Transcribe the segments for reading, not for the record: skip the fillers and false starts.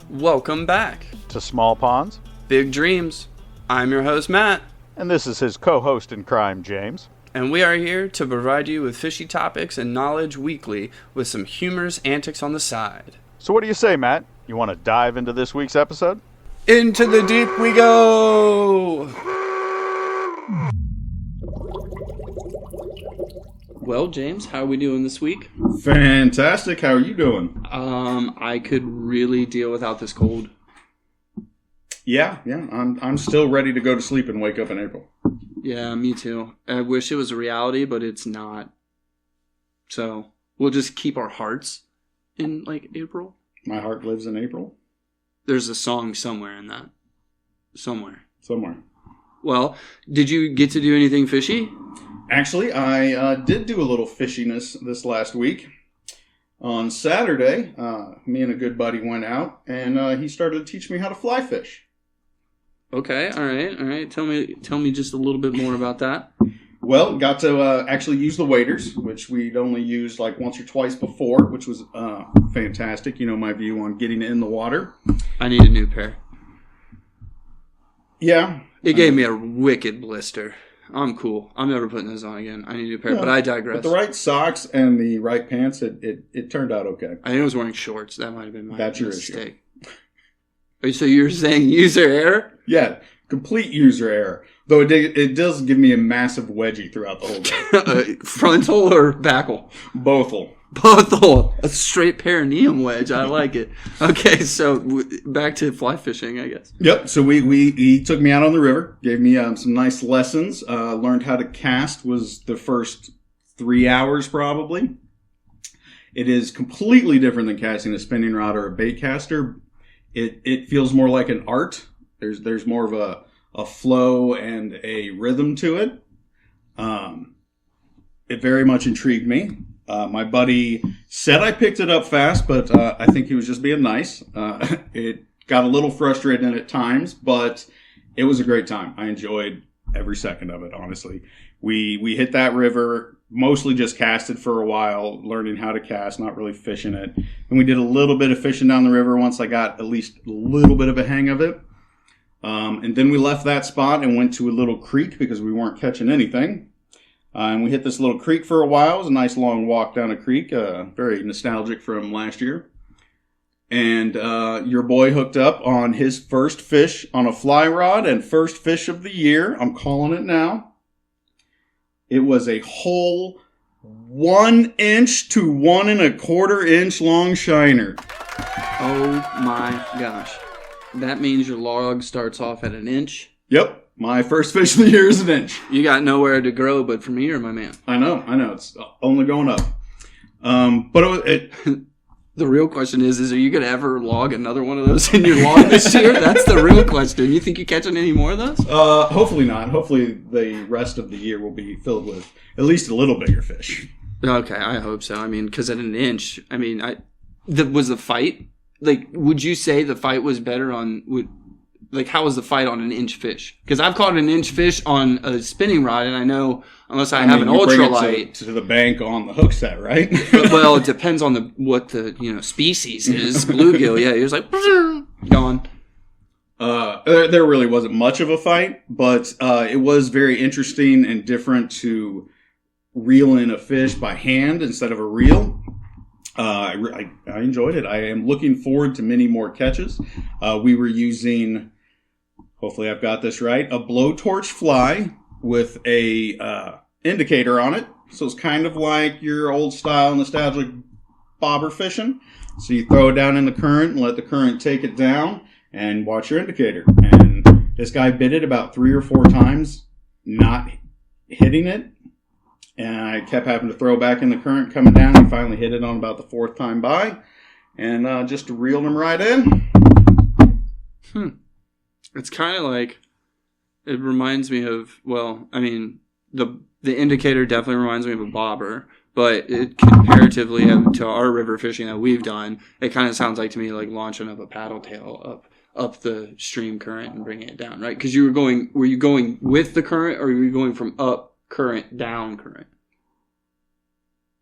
Welcome back to Small Ponds, Big Dreams. I'm your host, Matt. And this is his co-host in crime, James. And we are here to provide you with fishy topics and knowledge weekly with some humorous antics on the side. So what do you say, Matt? You want to dive into this week's episode? Into the deep we go! Well, James, how are we doing this week? Fantastic. How are you doing? I could really deal without this cold. Yeah. I'm still ready to go to sleep and wake up in April. Yeah, me too. I wish it was a reality, but it's not. So, we'll just keep our hearts in, April. My heart lives in April? There's a song somewhere in that. Somewhere. Well, did you get to do anything fishy? Actually, I did do a little fishiness this last week. On Saturday, me and a good buddy went out, and he started to teach me how to fly fish. Okay, all right. Tell me just a little bit more about that. Well, got to actually use the waders, which we'd only used once or twice before, which was fantastic. You know my view on getting in the water. I need a new pair. Yeah. It gave me a wicked blister. I'm cool. I'm never putting those on again. I need a new pair, yeah, but I digress. With the right socks and the right pants, it turned out okay. I think I was wearing shorts. That might have been my mistake. So you're saying user error? Yeah, complete user error. Though it does give me a massive wedgie throughout the whole day. Frontal or backle? Bothel. A straight perineum wedge. I like it. Okay, so back to fly fishing, I guess. Yep. So he took me out on the river, gave me some nice lessons. Learned how to cast. Was the first 3 hours probably. It is completely different than casting a spinning rod or a bait caster. It feels more like an art. There's more of a flow and a rhythm to it. It very much intrigued me. My buddy said I picked it up fast, but I think he was just being nice. It got a little frustrating at times, but it was a great time. I enjoyed every second of it, honestly. We hit that river, mostly just casted for a while, learning how to cast, not really fishing it. And we did a little bit of fishing down the river once I got at least a little bit of a hang of it. And then we left that spot and went to a little creek because we weren't catching anything. And we hit this little creek for a while. It was a nice long walk down a creek, very nostalgic from last year. And your boy hooked up on his first fish on a fly rod and first fish of the year. I'm calling it now. It was a whole 1 inch to 1 1/4 inch long shiner. Oh my gosh. That means your log starts off at an inch? Yep. My first fish of the year is an inch. You got nowhere to grow but from here, my man. I know. It's only going up. But the real question is are you going to ever log another one of those in your log this year? That's the real question. You think you're catching any more of those? Hopefully not. Hopefully the rest of the year will be filled with at least a little bigger fish. Okay, I hope so. I mean, because at an inch, was the fight? Would you say the fight was better on... how was the fight on an inch fish? Because I've caught an inch fish on a spinning rod, and I know unless I have an ultralight to the bank on the hook set, right? Well, it depends on what the species is. Bluegill, yeah, he was like gone. There really wasn't much of a fight, but it was very interesting and different to reel in a fish by hand instead of a reel. I enjoyed it. I am looking forward to many more catches. We were using, hopefully I've got this right, a blowtorch fly with a indicator on it. So it's kind of like your old style nostalgic bobber fishing. So you throw it down in the current and let the current take it down and watch your indicator. And this guy bit it about 3 or 4 times, not hitting it. And I kept having to throw back in the current coming down. He finally hit it on about the 4th time by. And just reeled him right in. It's kind of like, it reminds me of, the indicator definitely reminds me of a bobber. But it comparatively to our river fishing that we've done, it kind of sounds like to me like launching up a paddle tail up the stream current and bringing it down, right? Because were you going with the current or were you going from up current, down current?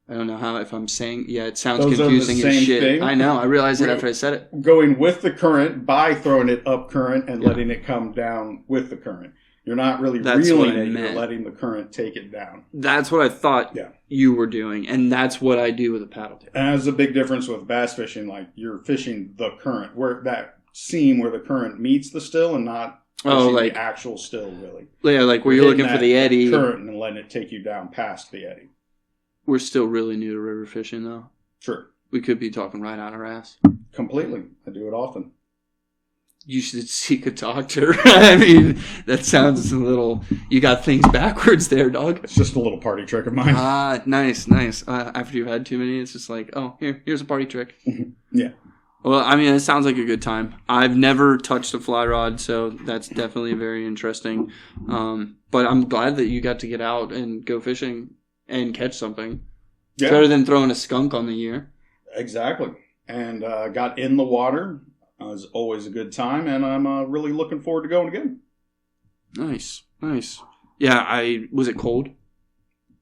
I don't know how, if I'm saying, it sounds Those are the confusing as same shit. thing. I know, I realized it after I said it. Going with the current by throwing it up current and Yeah. letting it come down with the current. You're not really That's what reeling I it, you're meant. letting the current take it down. That's what I thought Yeah. you were doing, and that's what I do with a paddle tail. And that's a big difference with bass fishing. Like, you're fishing the current, where that seam where the current meets the still and not fishing like the actual still, really. Yeah, like where you're looking for the eddy. Current and letting it take you down past the eddy. We're still really new to river fishing, though. Sure. We could be talking right out our ass. Completely. I do it often. You should seek a doctor. I mean, that sounds a little... You got things backwards there, dog. It's just a little party trick of mine. Ah, nice, nice. After you've had too many, it's just like, oh, here's a party trick. Yeah. Well, I mean, it sounds like a good time. I've never touched a fly rod, so that's definitely very interesting. But I'm glad that you got to get out and go fishing and catch something. Yeah. Better than throwing a skunk on the year. Exactly. And got in the water. It was always a good time, and I'm really looking forward to going again. Nice, nice. Yeah, was it cold?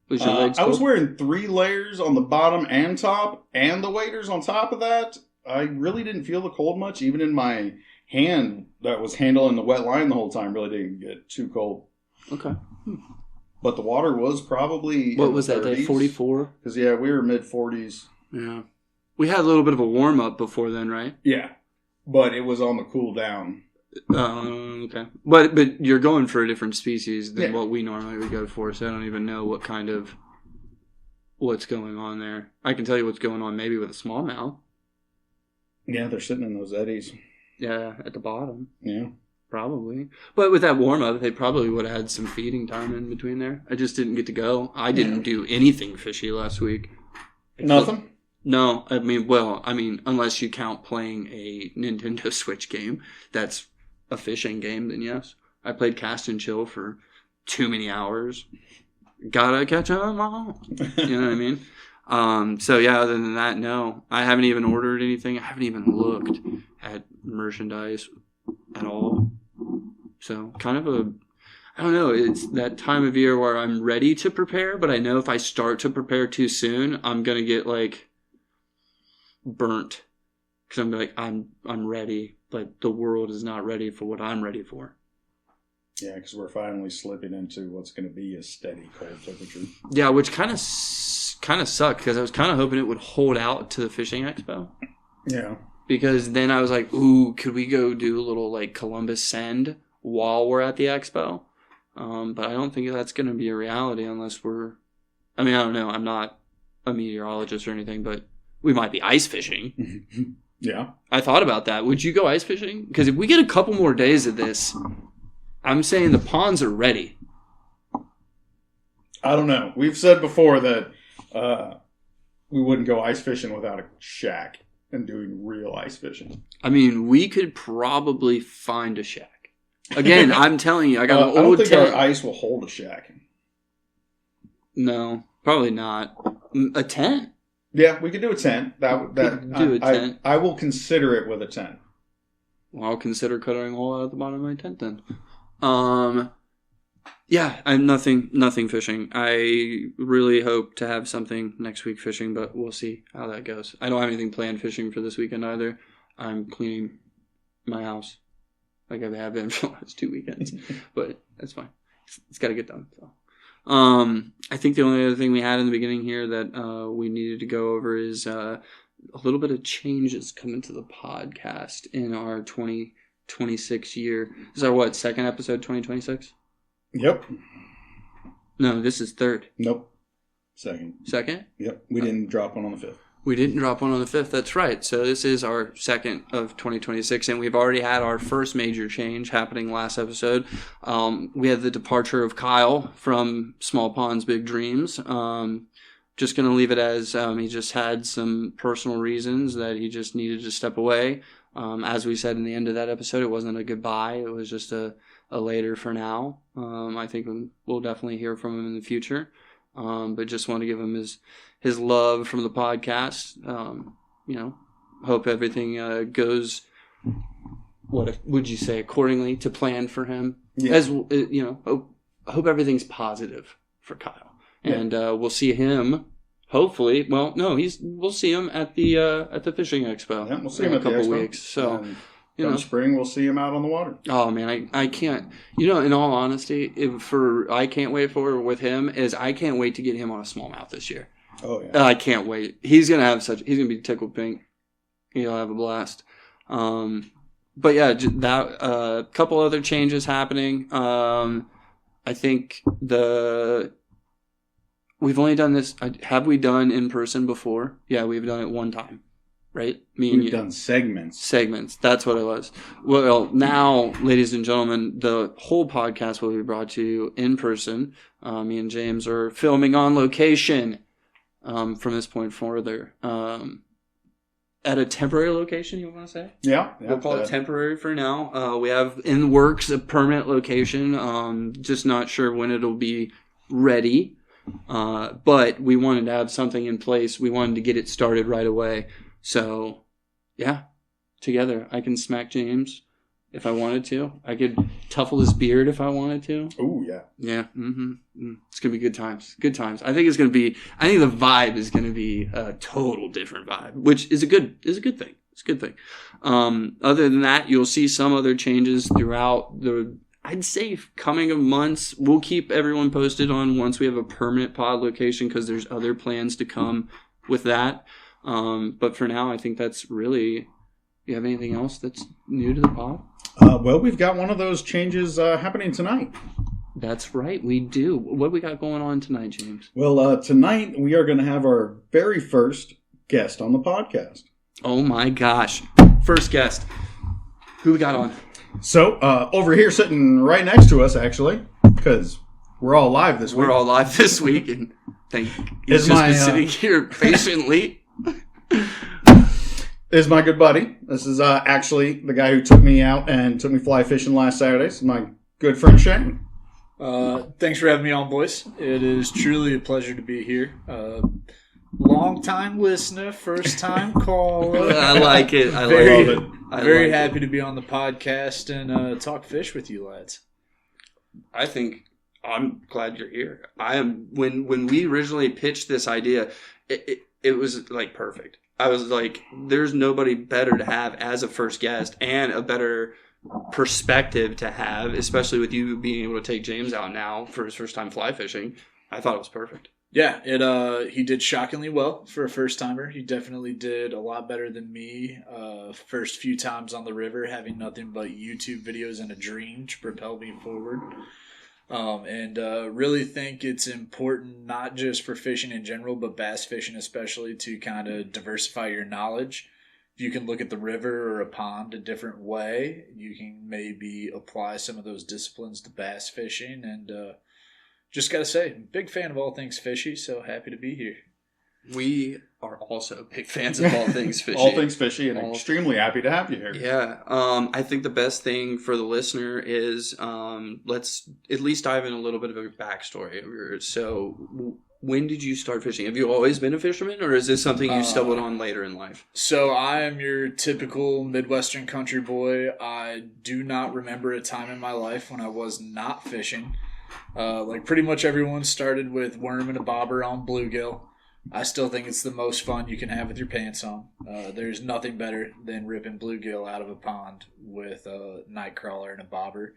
Was your legs I was cold? wearing 3 layers on the bottom and top, and the waders on top of that. I really didn't feel the cold much. Even in my hand that was handling the wet line the whole time really didn't get too cold. Okay. But the water was probably... What was that day, 44? Because, yeah, we were mid-40s. Yeah. We had a little bit of a warm-up before then, right? Yeah. But it was on the cool down. Okay. But you're going for a different species than Yeah. what we normally would go for, so I don't even know what's going on there. I can tell you what's going on maybe with a smallmouth. Yeah, they're sitting in those eddies. Yeah, at the bottom. Yeah. Probably. But with that warm-up, they probably would have had some feeding time in between there. I just didn't get to go. I didn't do anything fishy last week. Nothing? No, I mean, unless you count playing a Nintendo Switch game, that's a fishing game, then yes. I played Cast and Chill for too many hours. Gotta catch 'em all. You know what I mean? So yeah, other than that, no. I haven't even ordered anything. I haven't even looked at merchandise at all. So kind of I don't know, it's that time of year where I'm ready to prepare, but I know if I start to prepare too soon, I'm going to get like burnt. Because I'm like, I'm ready, but the world is not ready for what I'm ready for. Yeah, because we're finally slipping into what's going to be a steady cold temperature. Yeah, which kind of sucked because I was kind of hoping it would hold out to the fishing expo. Yeah. Because then I was like, ooh, could we go do a little like Columbus Send while we're at the expo? But I don't think that's going to be a reality unless I don't know. I'm not a meteorologist or anything, but we might be ice fishing. Yeah. I thought about that. Would you go ice fishing? Because if we get a couple more days of this, I'm saying the ponds are ready. I don't know. We've said before that we wouldn't go ice fishing without a shack and doing real ice fishing. I mean, we could probably find a shack. Again, I'm telling you, I got an I don't old think tent. our ice will hold a shack. No, probably not. A tent? Yeah, we could do a tent. Do a tent. I will consider it with a tent. Well, I'll consider cutting a hole out at the bottom of my tent then. Yeah, I'm nothing fishing. I really hope to have something next week fishing, but we'll see how that goes. I don't have anything planned fishing for this weekend either. I'm cleaning my house like I have been for the last 2 weekends, but that's fine. It's got to get done. So, I think the only other thing we had in the beginning here that we needed to go over is a little bit of changes coming to the podcast in our 2026 year. This is our second episode, 2026? Yep. No, this is third. Nope. Second. Second? Yep. We didn't drop one on the 5th. We didn't drop one on the 5th. That's right. So this is our second of 2026, and we've already had our first major change happening last episode. We had the departure of Kyle from Small Ponds, Big Dreams. Just going to leave it as he just had some personal reasons that he just needed to step away. As we said in the end of that episode, it wasn't a goodbye. It was just a later for now. I think we'll definitely hear from him in the future. But just want to give him his love from the podcast. Hope everything goes, what would you say, accordingly to plan for him. Yeah. As hope everything's positive for Kyle. Yeah. And we'll see him hopefully, well, no, we'll see him at the fishing expo. Yeah, we'll see him in at a couple the expo. weeks. So, And you come know, spring, we'll see him out on the water. oh man, I can't. In all honesty, I can't wait for with him is I can't wait to get him on a smallmouth this year. Oh yeah, I can't wait. He's gonna be tickled pink. He'll have a blast. But yeah, that couple other changes happening. I think we've only done this. Have we done in person before? Yeah, we've done it one time, right? Me and we've you. done segments. That's what it was. Well, now, ladies and gentlemen, the whole podcast will be brought to you in person. Me and James are filming on location from this point further. At a temporary location, you want to say? Yeah, We'll call it temporary for now. We have in the works a permanent location. Just not sure when it'll be ready. But we wanted to have something in place. We wanted to get it started right away. So, yeah, together. I can smack James if I wanted to. I could tuffle his beard if I wanted to. Oh, yeah. Yeah. It's going to be good times. Good times. I think the vibe is going to be a total different vibe, which is a good thing. It's a good thing. Other than that, you'll see some other changes throughout I'd say coming of months. We'll keep everyone posted on once we have a permanent pod location because there's other plans to come with that. But for now, I think that's really... You have anything else that's new to the pod? Well, we've got one of those changes happening tonight. That's right, we do. What do we got going on tonight, James? Well, tonight we are going to have our very first guest on the podcast. Oh my gosh. First guest. Who we got on? So, over here sitting right next to us, actually, because we're all live this week. We're all live this week, and he's just been sitting here patiently. Is my good buddy. This is actually the guy who took me out and took me fly fishing last Saturday. This is my good friend Shane. Thanks for having me on, boys. It is truly a pleasure to be here. Long time listener, first time caller. I like it. I Very- love it. Very happy to be on the podcast and talk fish with you lads. I think I'm glad you're here. I am. When we originally pitched this idea, it was like perfect. I was like, there's nobody better to have as a first guest and a better perspective to have, especially with you being able to take James out now for his first time fly fishing. I thought it was perfect. Yeah, he did shockingly well for a first timer. He definitely did a lot better than me. First few times on the river, having nothing but YouTube videos and a dream to propel me forward. And really think it's important, not just for fishing in general, but bass fishing especially, to kind of diversify your knowledge. If you can look at the river or a pond a different way, you can maybe apply some of those disciplines to bass fishing. And just got to say, big fan of all things fishy, so happy to be here. We are also big fans of all things fishy. All things fishy, and extremely happy to have you here. Yeah. I think the best thing for the listener is let's at least dive in a little bit of a backstory of yours. So when did you start fishing? Have you always been a fisherman, or is this something you stumbled on later in life? So I am your typical Midwestern country boy. I do not remember a time in my life when I was not fishing. Like pretty much everyone started with worm and a bobber on bluegill. I still think it's the most fun you can have with your pants on. There's nothing better than ripping bluegill out of a pond with a night crawler and a bobber.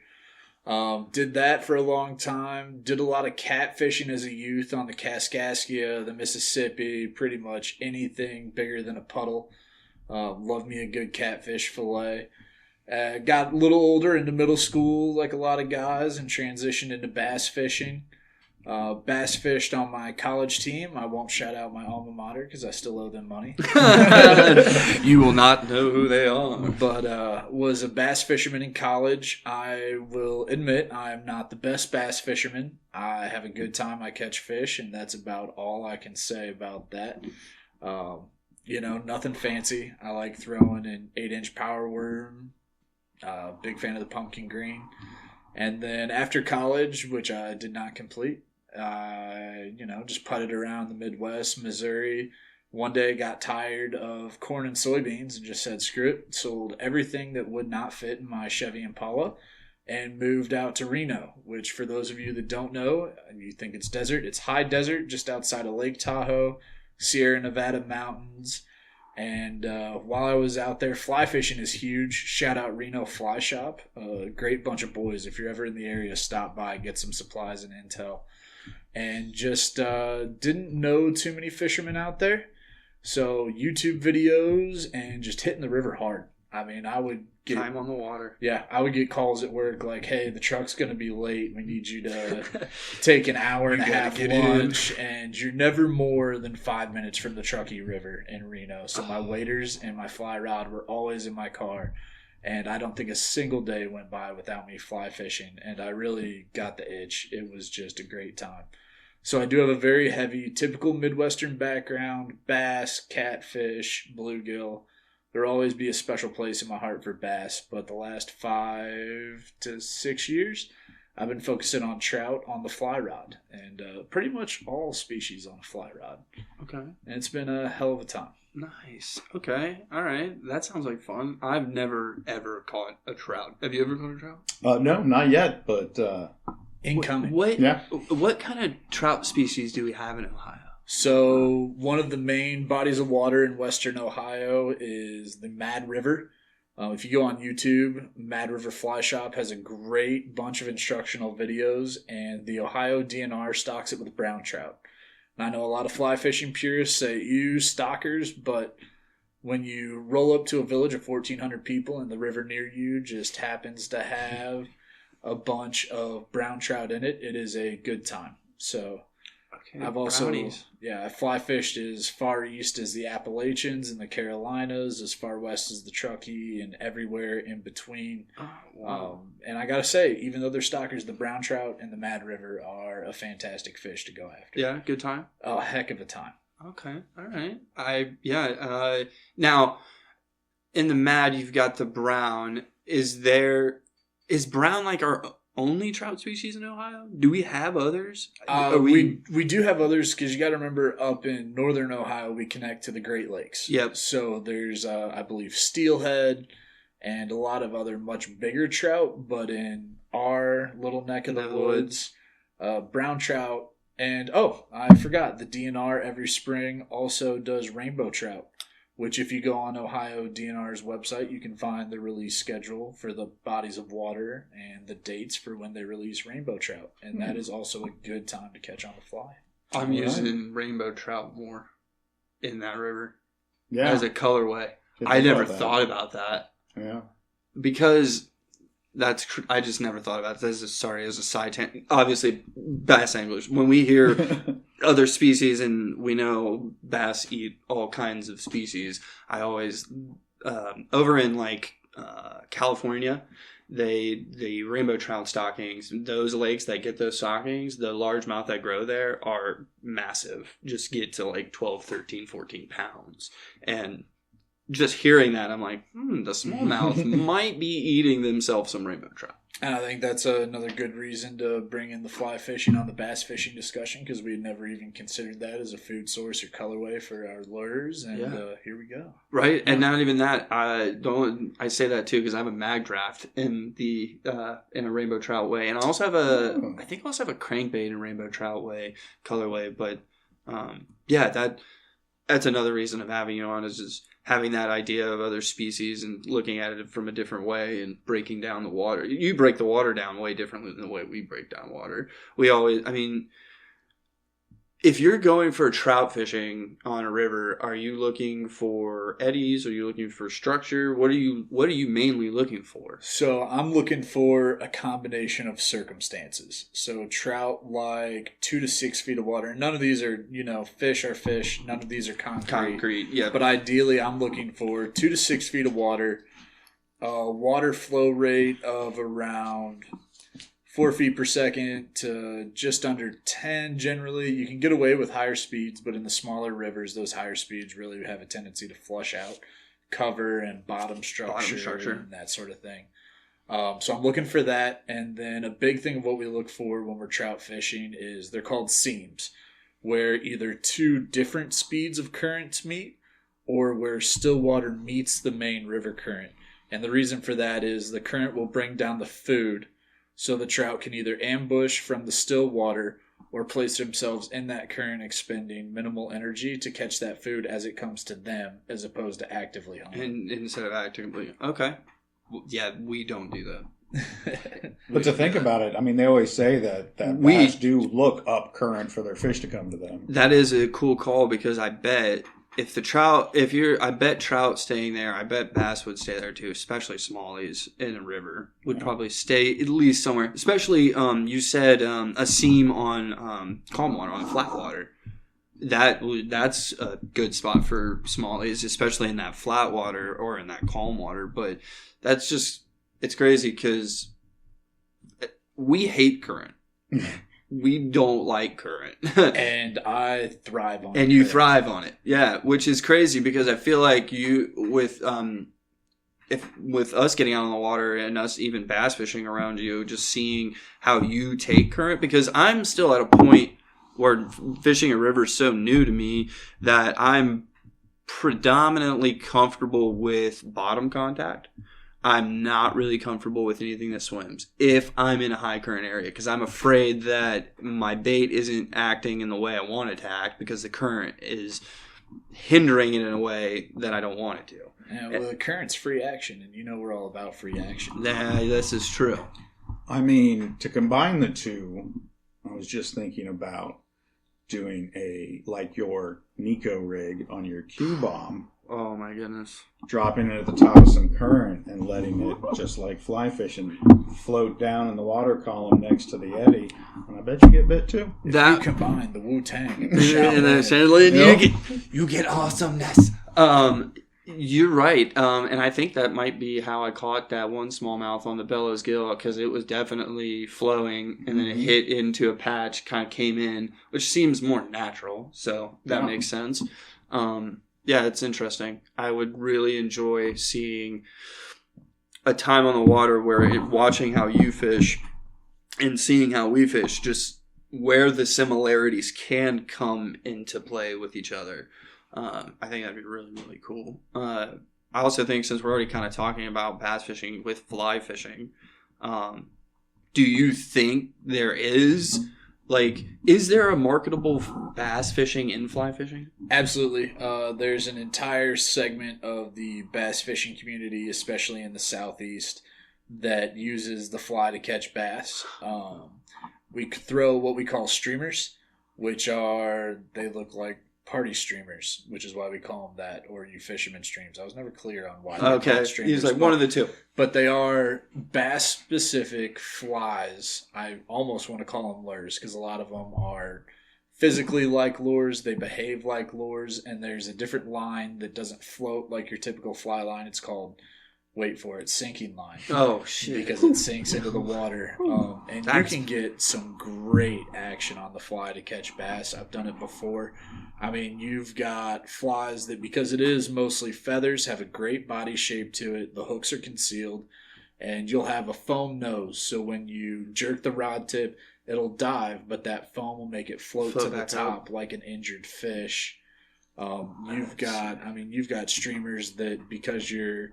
Did that for a long time. Did a lot of catfishing as a youth on the Kaskaskia, the Mississippi, pretty much anything bigger than a puddle. Love me a good catfish fillet. Got a little older into middle school like a lot of guys and transitioned into bass fishing. Bass fished on my college team. I won't shout out my alma mater because I still owe them money. You will not know who they are. But was a bass fisherman in college. I will admit I am not the best bass fisherman. I have a good time. I catch fish, and that's about all I can say about that. Nothing fancy. I like throwing an 8-inch power worm. Big fan of the pumpkin green. And then after college, which I did not complete, just putted around the Midwest, Missouri. One day got tired of corn and soybeans and just said, screw it. Sold everything that would not fit in my Chevy Impala and moved out to Reno, which for those of you that don't know, you think it's desert. It's high desert just outside of Lake Tahoe. Sierra Nevada mountains. And while I was out there, fly fishing is huge. Shout out Reno Fly Shop. Great bunch of boys. If you're ever in the area, stop by, get some supplies and intel. And just didn't know too many fishermen out there. So YouTube videos and just hitting the river hard. I mean, I would get Time on the water. Yeah, I would get calls at work like, "Hey, the truck's going to be late. We need you to take an hour and a half lunch, and you're never more than 5 minutes from the Truckee River in Reno." So my waders and my fly rod were always in my car, and I don't think a single day went by without me fly fishing, and I really got the itch. It was just a great time. So I do have a very heavy, typical Midwestern background: bass, catfish, bluegill. There'll always be a special place in my heart for bass, but the last 5 to 6 years, I've been focusing on trout on the fly rod, and pretty much all species on a fly rod. Okay. And it's been a hell of a time. Nice. Okay. All right. That sounds like fun. I've never, ever caught a trout. Have you ever caught a trout? No, not yet, but Incoming. What kind of trout species do we have in Ohio? So one of the main bodies of water in western Ohio is the Mad River. If you go on YouTube, Mad River Fly Shop has a great bunch of instructional videos, and the Ohio DNR stocks it with brown trout. And I know a lot of fly fishing purists say, "Ew, stockers," but when you roll up to a village of 1,400 people and the river near you just happens to have a bunch of brown trout in it, it is a good time. So Okay, I've also, brownies. I fly fished as far east as the Appalachians and the Carolinas, as far west as the Truckee, and everywhere in between. Oh, wow. And I gotta say, even though they're stockers, the brown trout and the Mad River are a fantastic fish to go after. Yeah, good time. A heck of a time. Okay, all right. Now in the Mad, you've got the brown. Is brown like our only trout species in Ohio? Do we have others? We do have others, because you got to remember, up in northern Ohio we connect to the Great Lakes. Yep. So there's I believe steelhead and a lot of other much bigger trout, but in our little neck of the woods, brown trout. And I forgot, the DNR every spring also does rainbow trout, which if you go on Ohio DNR's website, you can find the release schedule for the bodies of water and the dates for when they release rainbow trout. And that is also a good time to catch on the fly. I'm using rainbow trout more in that river yeah, as a colorway. Didn't I think never about that. thought about that Yeah. because I just never thought about it. As a side tangent. Obviously, bass anglers, when we hear other species and we know bass eat all kinds of species, I always over in California, the rainbow trout stockings, those lakes that get those stockings, the largemouth that grow there are massive, just get to like 12, 13, 14 pounds. And just hearing that, I'm like, the smallmouth might be eating themselves some rainbow trout. And I think that's another good reason to bring in the fly fishing on the bass fishing discussion, because we had never even considered that as a food source or colorway for our lures. And here we go. Right, and not even that. I say that too because I have a mag draft in a rainbow trout way, and I also have I think I also have a crankbait in rainbow trout way colorway. But that's another reason of having you on, is just having that idea of other species and looking at it from a different way and breaking down the water. You break the water down way differently than the way we break down water. If you're going for trout fishing on a river, are you looking for eddies? Are you looking for structure? What are you mainly looking for? So I'm looking for a combination of circumstances. So trout like 2 to 6 feet of water. None of these are, fish are fish. None of these are concrete. Yeah. But ideally, I'm looking for 2 to 6 feet of water, water flow rate of around 4 feet per second to just under 10 generally. You can get away with higher speeds, but in the smaller rivers, those higher speeds really have a tendency to flush out cover and bottom structure. And that sort of thing. So I'm looking for that. And then a big thing of what we look for when we're trout fishing is they're called seams, where either 2 different speeds of currents meet or where still water meets the main river current. And the reason for that is the current will bring down the food, so the trout can either ambush from the still water or place themselves in that current expending minimal energy to catch that food as it comes to them as opposed to actively hunting. And instead of actively, okay. Well, yeah, we don't do that. But to think about it, I mean, they always say that bass do look up current for their fish to come to them. That is a cool call because I bet I bet trout staying there, I bet bass would stay there too, especially smallies in a river would probably stay at least somewhere. Especially, you said a seam on calm water, on flat water. That's a good spot for smallies, especially in that flat water or in that calm water. But that's just, it's crazy because we hate current. We don't like current. And I thrive on it. And you thrive on it. Yeah, which is crazy because I feel like with us getting out on the water and us even bass fishing around you, just seeing how you take current, because I'm still at a point where fishing a river is so new to me that I'm predominantly comfortable with bottom contact. I'm not really comfortable with anything that swims if I'm in a high current area because I'm afraid that my bait isn't acting in the way I want it to act because the current is hindering it in a way that I don't want it to. Yeah, well, the current's free action, and you know we're all about free action. This is true. I mean, to combine the two, I was just thinking about doing like your Nico rig on your Q-bomb. Oh my goodness. Dropping it at the top of some current and letting it, just like fly fishing, float down in the water column next to the eddy. And I bet you get bit too. If you combine the Wu-Tang and the Shaolin, you get awesomeness. You're right. And I think that might be how I caught that one smallmouth on the Bellows Gill because it was definitely flowing and then it hit into a patch, kind of came in, which seems more natural. So that makes sense. Yeah, it's interesting. I would really enjoy seeing a time on the water where watching how you fish and seeing how we fish, just where the similarities can come into play with each other. I think that'd be really, really cool. I also think since we're already kind of talking about bass fishing with fly fishing, do you think there is... is there a marketable bass fishing in fly fishing? Absolutely. There's an entire segment of the bass fishing community, especially in the southeast, that uses the fly to catch bass. We throw what we call streamers, they look like party streamers, which is why we call them that, or you fisherman streams. I was never clear on why they're called streamers. He's like one of the two. But they are bass-specific flies. I almost want to call them lures because a lot of them are physically like lures. They behave like lures, and there's a different line that doesn't float like your typical fly line. It's called, wait for it, sinking line. Oh, shit. Because it sinks into the water. And you can get some great action on the fly to catch bass. I've done it before. I mean, you've got flies that, because it is mostly feathers, have a great body shape to it. The hooks are concealed. And you'll have a foam nose. So when you jerk the rod tip, it'll dive, but that foam will make it float to the top like an injured fish. You've got streamers that, because you're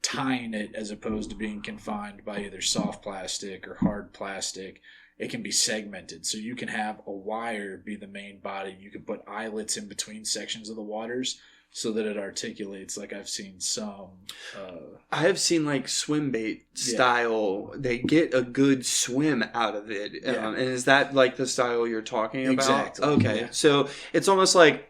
tying it as opposed to being confined by either soft plastic or hard plastic, it can be segmented. So you can have a wire be the main body. You can put eyelets in between sections of the waters so that it articulates, like I've seen some. I have seen like swim bait style. They get a good swim out of it. Yeah. And is that like the style you're talking about? Exactly. Okay. Yeah. So it's almost like,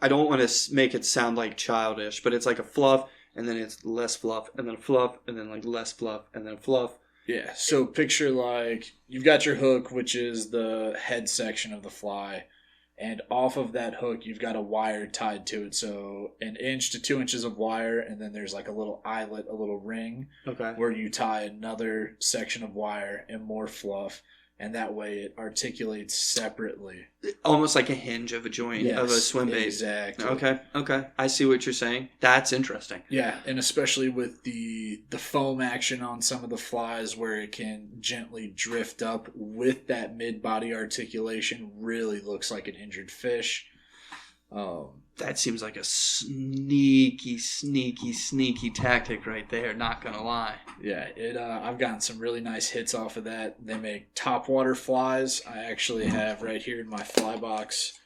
I don't want to make it sound like childish, but it's like a fluff, and then it's less fluff, and then a fluff, and then like less fluff, and then a fluff. Yeah, so picture like you've got your hook, which is the head section of the fly, and off of that hook you've got a wire tied to it. So 1 inch to 2 inches of wire, and then there's like a little eyelet, a little ring, where you tie another section of wire and more fluff, and that way it articulates separately. Almost like a hinge of a joint of a swim bait. Exactly. Okay. I see what you're saying. That's interesting. Yeah, and especially with the foam action on some of the flies where it can gently drift up with that mid-body articulation, really looks like an injured fish. That seems like a sneaky tactic right there. Not gonna lie. Yeah, I've gotten some really nice hits off of that. They make topwater flies. I actually have right here in my fly box.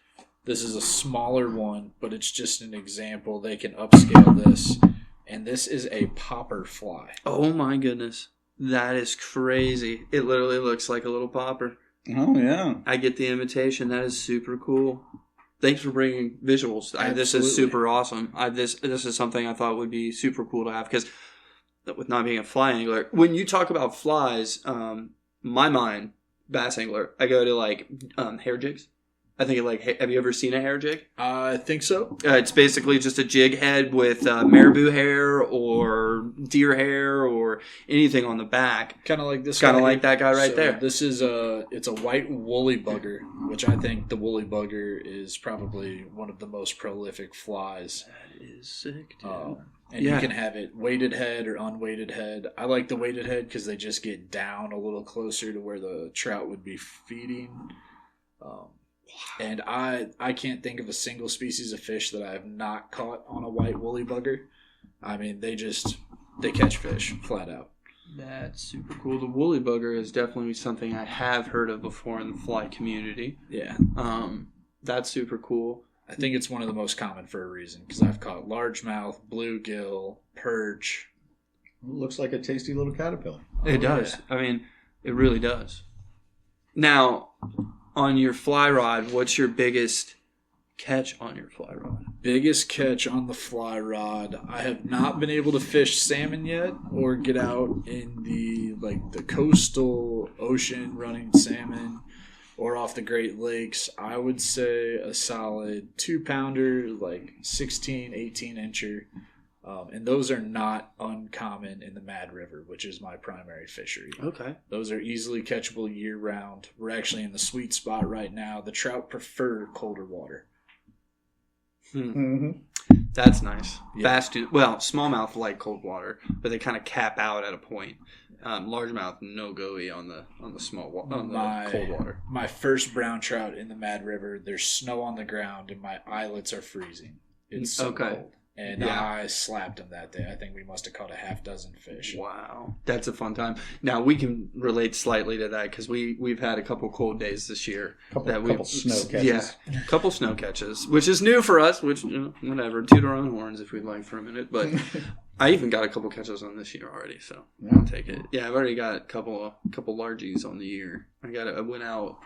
This is a smaller one, but it's just an example. They can upscale this, and this is a popper fly. Oh my goodness, that is crazy! It literally looks like a little popper. Oh yeah. I get the invitation. That is super cool. Thanks for bringing visuals. This is Absolutely. super awesome. This is something I thought would be super cool to have because with not being a fly angler, when you talk about flies, my mind, bass angler, I go to like hair jigs. I think have you ever seen a hair jig? I think so. It's basically just a jig head with marabou hair or deer hair or anything on the back. Kind of like this. Kind of guy like here. that guy right So there. This is it's a white woolly bugger, which I think the woolly bugger is probably one of the most prolific flies. That is sick, dude. And Yeah. you can have it weighted head or unweighted head. I like the weighted head because they just get down a little closer to where the trout would be feeding. And I can't think of a single species of fish that I have not caught on a white woolly bugger. I mean, they catch fish flat out. That's super cool. The woolly bugger is definitely something I have heard of before in the fly community. Yeah. That's super cool. I think it's one of the most common for a reason because I've caught largemouth, bluegill, perch. It looks like a tasty little caterpillar. It does. yeah. I mean, it really does. Now, on your fly rod, what's your biggest catch on your fly rod? Biggest catch on the fly rod. I have not been able to fish salmon yet or get out in the coastal ocean running salmon or off the Great Lakes. I would say a solid 2-pounder, like 16, 18 incher. And those are not uncommon in the Mad River, which is my primary fishery. Okay. Those are easily catchable year-round. We're actually in the sweet spot right now. The trout prefer colder water. Mm-hmm. That's nice. Yeah. Bass do well. Smallmouth like cold water, but they kind of cap out at a point. Largemouth no go-y on the cold water. My first brown trout in the Mad River, there's snow on the ground and my eyelets are freezing. It's so Okay. cold. And Yeah. I slapped him that day. I think we must have caught a half dozen fish. Wow, that's a fun time. Now we can relate slightly to that because we've had a couple cold days this year. Couple snow catches. Yeah, a couple snow catches, which is new for us. Which whatever, toot our own horns if we'd like for a minute. But I even got a couple catches on this year already, so I'll take it. Yeah, I've already got a couple largies on the year. I went out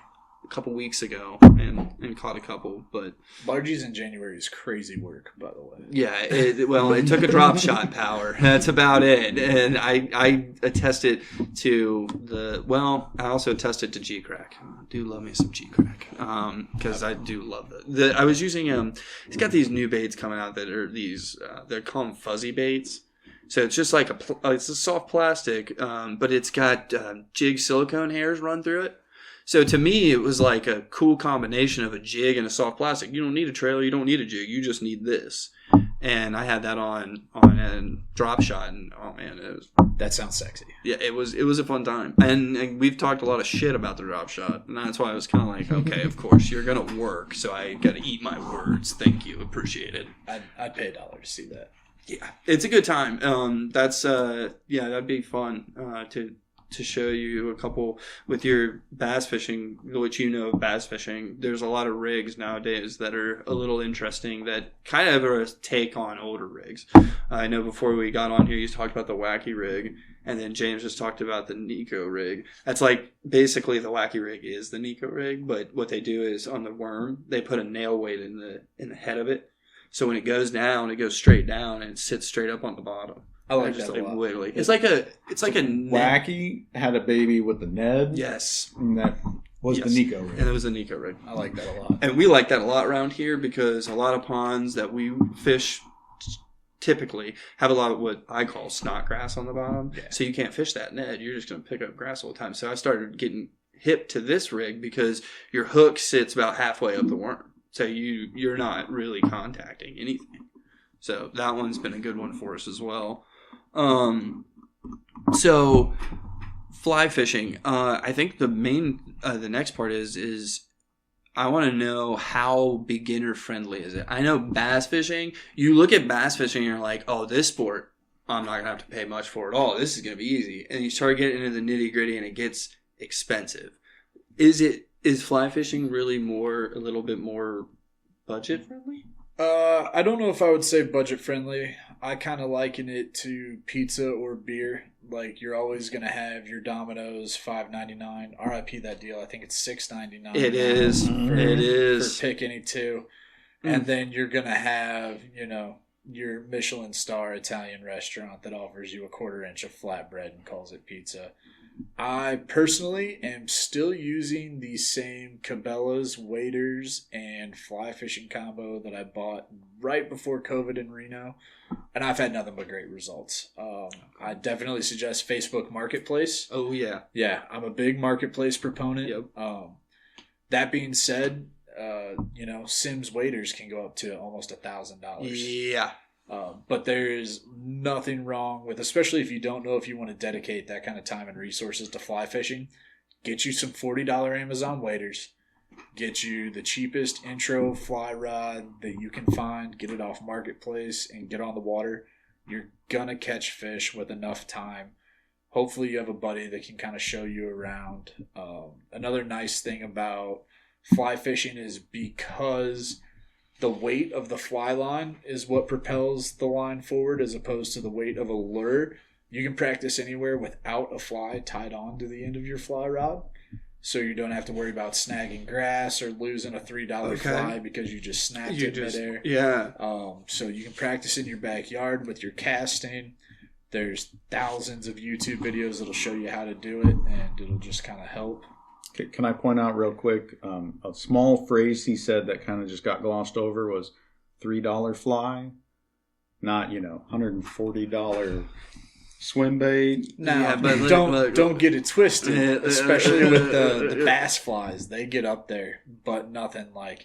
a couple weeks ago and caught a couple, but Largies in January is crazy work, by the way. yeah, it took a drop shot power. That's about it. And I attested to I also attested to G-Crack. I do love me some G-Crack because I do love it. I was using he's got these new baits coming out that are these they're called fuzzy baits. So it's just like it's a soft plastic, but it's got jig silicone hairs run through it. So to me, it was like a cool combination of a jig and a soft plastic. You don't need a trailer, you don't need a jig, you just need this. And I had that on a drop shot, and oh man, That sounds sexy. it was a fun time. And we've talked a lot of shit about the drop shot, and that's why I was kind of like, okay, of course you're gonna work, so I gotta eat my words. Thank you, appreciate it. I'd pay $1 to see that. Yeah, it's a good time. That'd be fun to show you a couple with your bass fishing, which you know of bass fishing. There's a lot of rigs nowadays that are a little interesting that kind of are a take on older rigs. I know before we got on here, you talked about the Wacky rig, and then James just talked about the Nico rig. That's like basically the Wacky rig is the Nico rig, but what they do is on the worm, they put a nail weight in the head of it. So when it goes down, it goes straight down and it sits straight up on the bottom. I like Just that a lot. wiggly. It's like a Wacky had a baby with the Ned. Yes. And that was Yes. the Nico rig. And it was a Nico rig. I like that a lot. And we like that a lot around here because a lot of ponds that we fish typically have a lot of what I call snot grass on the bottom. Yeah. So you can't fish that Ned. You're just going to pick up grass all the time. So I started getting hip to this rig because your hook sits about halfway up the worm. So you're not really contacting anything. So that one's been a good one for us as well. So fly fishing. I think the next part is I want to know how beginner friendly is it. I know bass fishing. You look at bass fishing and you're like, oh, this sport, I'm not going to have to pay much for at all. This is going to be easy. And you start getting into the nitty gritty and it gets expensive. Is fly fishing really a little bit more budget friendly? I don't know if I would say budget friendly. I kind of liken it to pizza or beer. Like, you're always going to have your Domino's $5.99. RIP that deal. I think it's $6.99. It is. It is. For pick any two. And then you're going to have, your Michelin star Italian restaurant that offers you a 1/4 inch of flatbread and calls it pizza. I personally am still using the same Cabela's waders and fly fishing combo that I bought right before COVID in Reno, and I've had nothing but great results. I definitely suggest Facebook Marketplace. Oh, yeah. Yeah, I'm a big Marketplace proponent. Yep. That being said, Simms waders can go up to almost $1,000. Yeah. But there's nothing wrong with, especially if you don't know if you want to dedicate that kind of time and resources to fly fishing, get you some $40 Amazon waders, get you the cheapest intro fly rod that you can find, get it off Marketplace, and get on the water. You're going to catch fish with enough time. Hopefully you have a buddy that can kind of show you around. Another nice thing about fly fishing is because the weight of the fly line is what propels the line forward as opposed to the weight of a lure. You can practice anywhere without a fly tied on to the end of your fly rod. So you don't have to worry about snagging grass or losing a $3 fly because you just snapped it midair. Yeah. So you can practice in your backyard with your casting. There's thousands of YouTube videos that'll show you how to do it, and it'll just kind of help. Can I point out real quick, a small phrase he said that kind of just got glossed over was $3 fly, not, $140 swim bait. Now, don't get it twisted, especially with the bass flies. They get up there, but nothing like,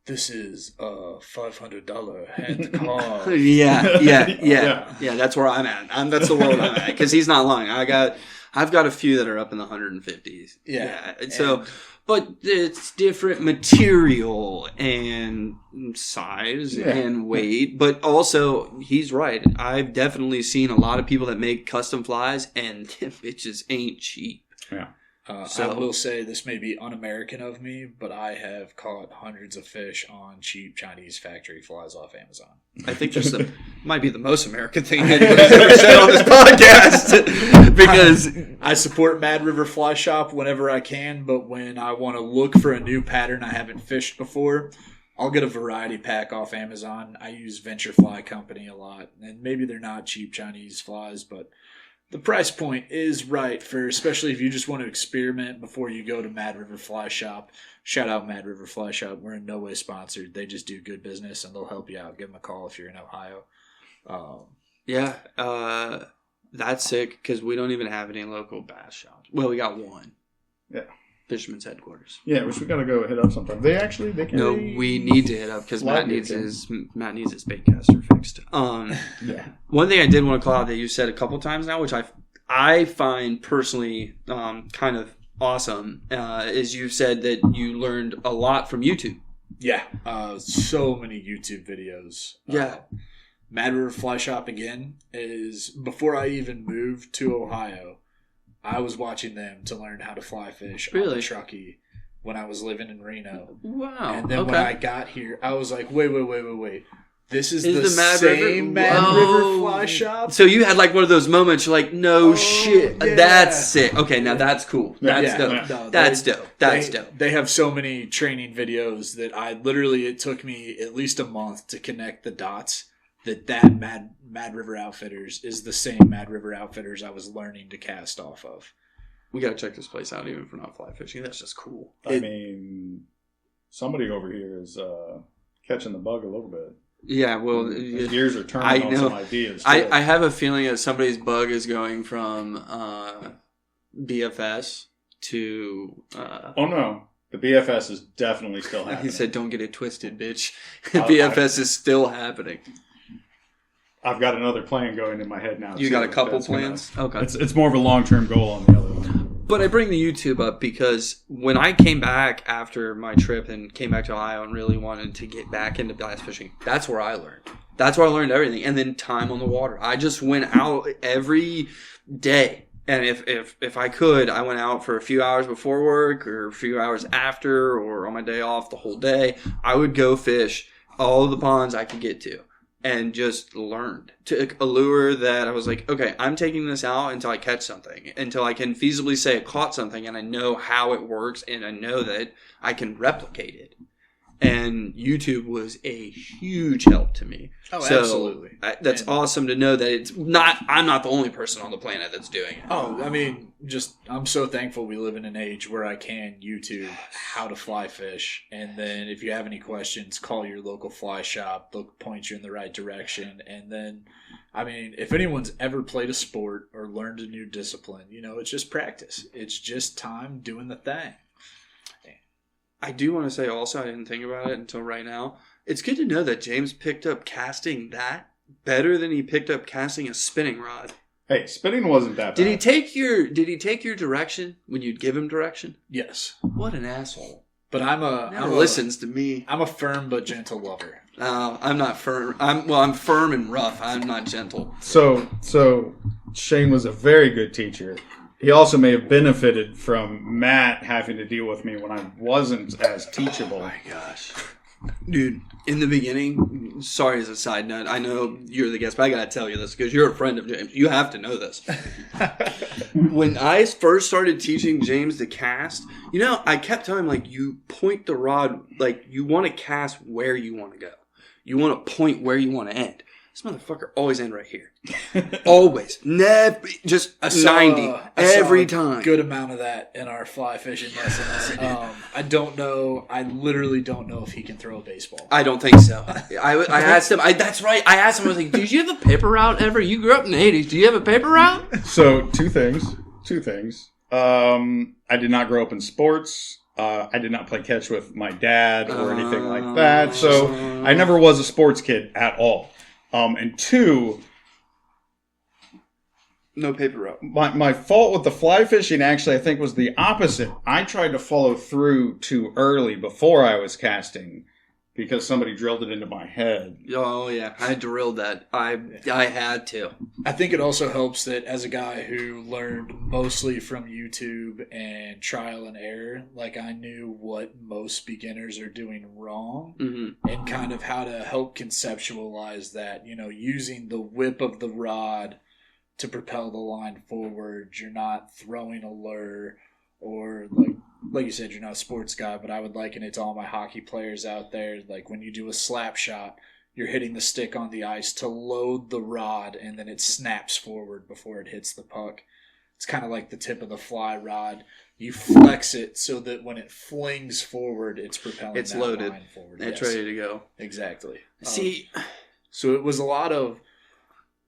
this is a $500 hand carved. Yeah. That's where I'm at. That's the world I'm at, because he's not lying. I've got a few that are up in the 150s. Yeah. So, but it's different material and size and weight. But also, he's right. I've definitely seen a lot of people that make custom flies, and them bitches ain't cheap. Yeah. I will say this may be un-American of me, but I have caught hundreds of fish on cheap Chinese factory flies off Amazon. I think this might be the most American thing anybody's ever said on this podcast. Because I support Mad River Fly Shop whenever I can, but when I want to look for a new pattern I haven't fished before, I'll get a variety pack off Amazon. I use Venture Fly Company a lot, and maybe they're not cheap Chinese flies, but the price point is right for, especially if you just want to experiment before you go to Mad River Fly Shop. Shout out Mad River Fly Shop. We're in no way sponsored. They just do good business, and they'll help you out. Give them a call if you're in Ohio. That's sick, because we don't even have any local bass shops. Well, we got one. Yeah. Fisherman's Headquarters. Yeah, which we got to go hit up sometime. They can. No, we need to hit up because Matt needs his baitcaster fixed. One thing I did want to call out that you said a couple times now, which I find personally kind of awesome, is you said that you learned a lot from YouTube. Yeah, so many YouTube videos. Mad River Fly Shop again is, before I even moved to Ohio, I was watching them to learn how to fly fish on the Truckee when I was living in Reno. Wow. And then when I got here, I was like, wait. This is the same Mad River Fly Shop? So you had like one of those moments, you're like, shit, that's sick. Okay, now that's cool. That's dope. No, that's dope. They have so many training videos that it took me at least a month to connect the dots that Mad River Outfitters is the same Mad River Outfitters I was learning to cast off of. We got to check this place out, even if we're not fly fishing. That's just cool. I mean, somebody over here is catching the bug a little bit. Yeah, well, his gears are turning on some ideas. I have a feeling that somebody's bug is going from BFS to. Oh no. The BFS is definitely still happening. He said, "Don't get it twisted, bitch." BFS is still happening. I've got another plan going in my head now. You got a couple plans? Okay. It's more of a long-term goal on the other one. But I bring the YouTube up because when I came back after my trip and came back to Ohio and really wanted to get back into bass fishing, that's where I learned. That's where I learned everything. And then time on the water. I just went out every day. And if I could, I went out for a few hours before work or a few hours after or on my day off the whole day. I would go fish all the ponds I could get to and just learned. Took a lure that I was like, okay, I'm taking this out until I catch something, until I can feasibly say I caught something and I know how it works and I know that I can replicate it. And YouTube was a huge help to me. Oh, so absolutely. That's awesome to know that I'm not the only person on the planet that's doing it. Oh, I mean, I'm so thankful we live in an age where I can YouTube how to fly fish. And then if you have any questions, call your local fly shop. They'll point you in the right direction. And then, I mean, if anyone's ever played a sport or learned a new discipline, it's just practice. It's just time doing the thing. I do want to say also, I didn't think about it until right now. It's good to know that James picked up casting that better than he picked up casting a spinning rod. Hey, spinning wasn't that bad. Did he take your direction when you'd give him direction? Yes. What an asshole. But Never listens to me. I'm a firm but gentle lover. I'm not firm. I'm firm and rough. I'm not gentle. So Shane was a very good teacher. He also may have benefited from Matt having to deal with me when I wasn't as teachable. Oh my gosh. Dude, in the beginning, sorry as a side note, I know you're the guest, but I gotta tell you this because you're a friend of James. You have to know this. When I first started teaching James to cast, I kept telling him, you point the rod, you want to cast where you want to go. You want to point where you want to end. This motherfucker always end right here. Always. Never. Just 90. Every time. Good amount of that in our fly fishing lessons. I don't know. I literally don't know if he can throw a baseball. I don't think so. I asked him. That's right. I asked him. I was like, did you have a paper route ever? You grew up in the 80s. Do you have a paper route? So, two things. I did not grow up in sports. I did not play catch with my dad or anything like that. So, I never was a sports kid at all. And two, no paper route. My fault with the fly fishing actually I think was the opposite. I tried to follow through too early before I was casting because somebody drilled it into my head. Oh yeah, I drilled that. I had to. I think it also helps that as a guy who learned mostly from YouTube and trial and error, I knew what most beginners are doing wrong and kind of how to help conceptualize that, using the whip of the rod to propel the line forward. You're not throwing a lure or like you said, you're not a sports guy, but I would liken it to all my hockey players out there. When you do a slap shot, you're hitting the stick on the ice to load the rod, and then it snaps forward before it hits the puck. It's kind of like the tip of the fly rod. You flex it so that when it flings forward, it's propelling that loaded. line forward. It's ready to go. Exactly. See, so it was a lot of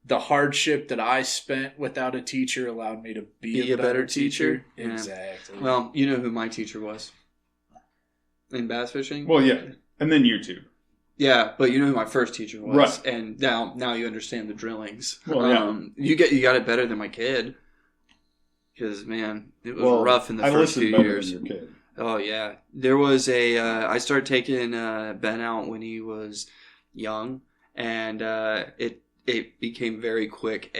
the hardship that I spent without a teacher allowed me to be a better teacher. Yeah. Exactly. Well, you know who my teacher was in bass fishing? Well, yeah. And then YouTube. Yeah, but you know who my first teacher was. Right. And now you understand the drillings. Well, yeah. You got it better than my kid. Because, man, it was rough in the first few years. Than your kid. Oh, yeah. There was I started taking Ben out when he was young. And it became very quick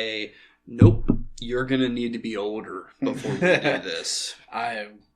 nope, you're going to need to be older before we do this.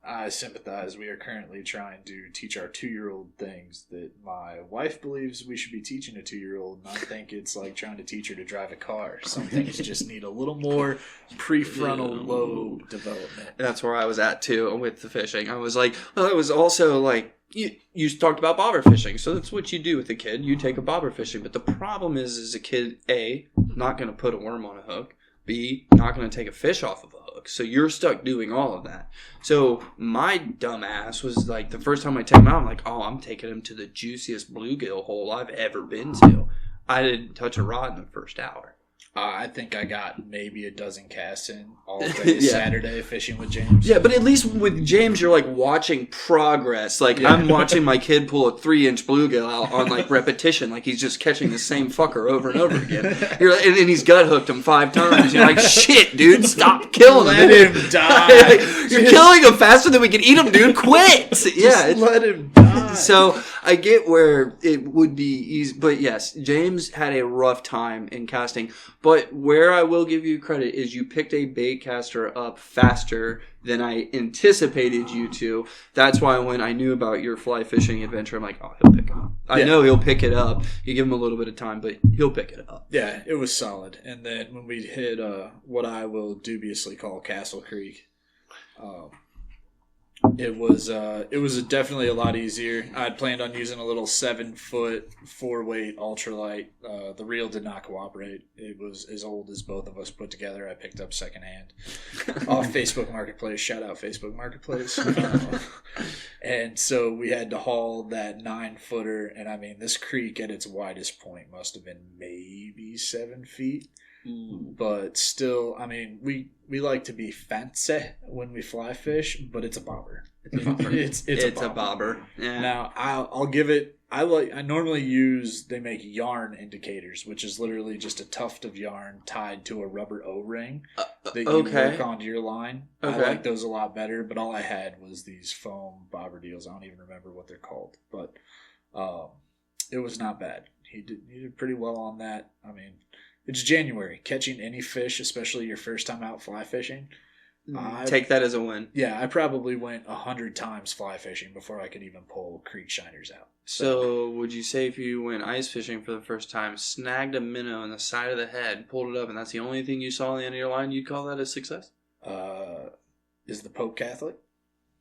I sympathize. We are currently trying to teach our 2-year-old things that my wife believes we should be teaching a 2-year-old, and I think it's like trying to teach her to drive a car. Some things just need a little more prefrontal lobe development. That's where I was at, too, with the fishing. I was like, well, it was also like, you talked about bobber fishing, so that's what you do with a kid. You take a bobber fishing, but the problem is a kid, A, not going to put a worm on a hook, B, not going to take a fish off of a hook. So you're stuck doing all of that. So my dumb ass was like, the first time I take him out, I'm like, I'm taking him to the juiciest bluegill hole I've ever been to. I didn't touch a rod in the first hour. I think I got maybe a dozen casts in all day Yeah. Saturday fishing with James. Yeah, but at least with James, you're like watching progress. Like I'm watching my kid pull a 3-inch bluegill out on like repetition, like he's just catching the same fucker over and over again. You're like, and he's gut hooked him 5 times. You're like, shit, dude, stop killing him. Let him die. You're killing him faster than we can eat him, dude. Quit. Yeah, Just let him die. so I get where it would be easy, but yes, James had a rough time in casting. But where I will give you credit is you picked a bait caster up faster than I anticipated you to. That's why when I knew about your fly fishing adventure, I'm like, oh, he'll pick it up. I know he'll pick it up. You give him a little bit of time, but he'll pick it up. Yeah, it was solid. And then when we hit what I will dubiously call Castle Creek, it was definitely a lot easier. I had planned on using a little 7-foot 4-weight ultralight. The reel did not cooperate. It was as old as both of us put together. I picked up secondhand off Facebook Marketplace. Shout out Facebook Marketplace. And so we had to haul that 9-footer. And I mean, this creek at its widest point must have been maybe 7 feet. But still, I mean, we like to be fancy when we fly fish, but it's a bobber. It's a bobber. Yeah. Now I'll give it. I normally use. They make yarn indicators, which is literally just a tuft of yarn tied to a rubber O-ring that you work onto your line. Okay. I like those a lot better. But all I had was these foam bobber deals. I don't even remember what they're called, but it was not bad. He did pretty well on that. I mean. It's January. Catching any fish, especially your first time out fly fishing. Take that as a win. Yeah, I probably went 100 times fly fishing before I could even pull creek shiners out. So would you say if you went ice fishing for the first time, snagged a minnow on the side of the head, pulled it up, and that's the only thing you saw on the end of your line, you'd call that a success? Is the Pope Catholic?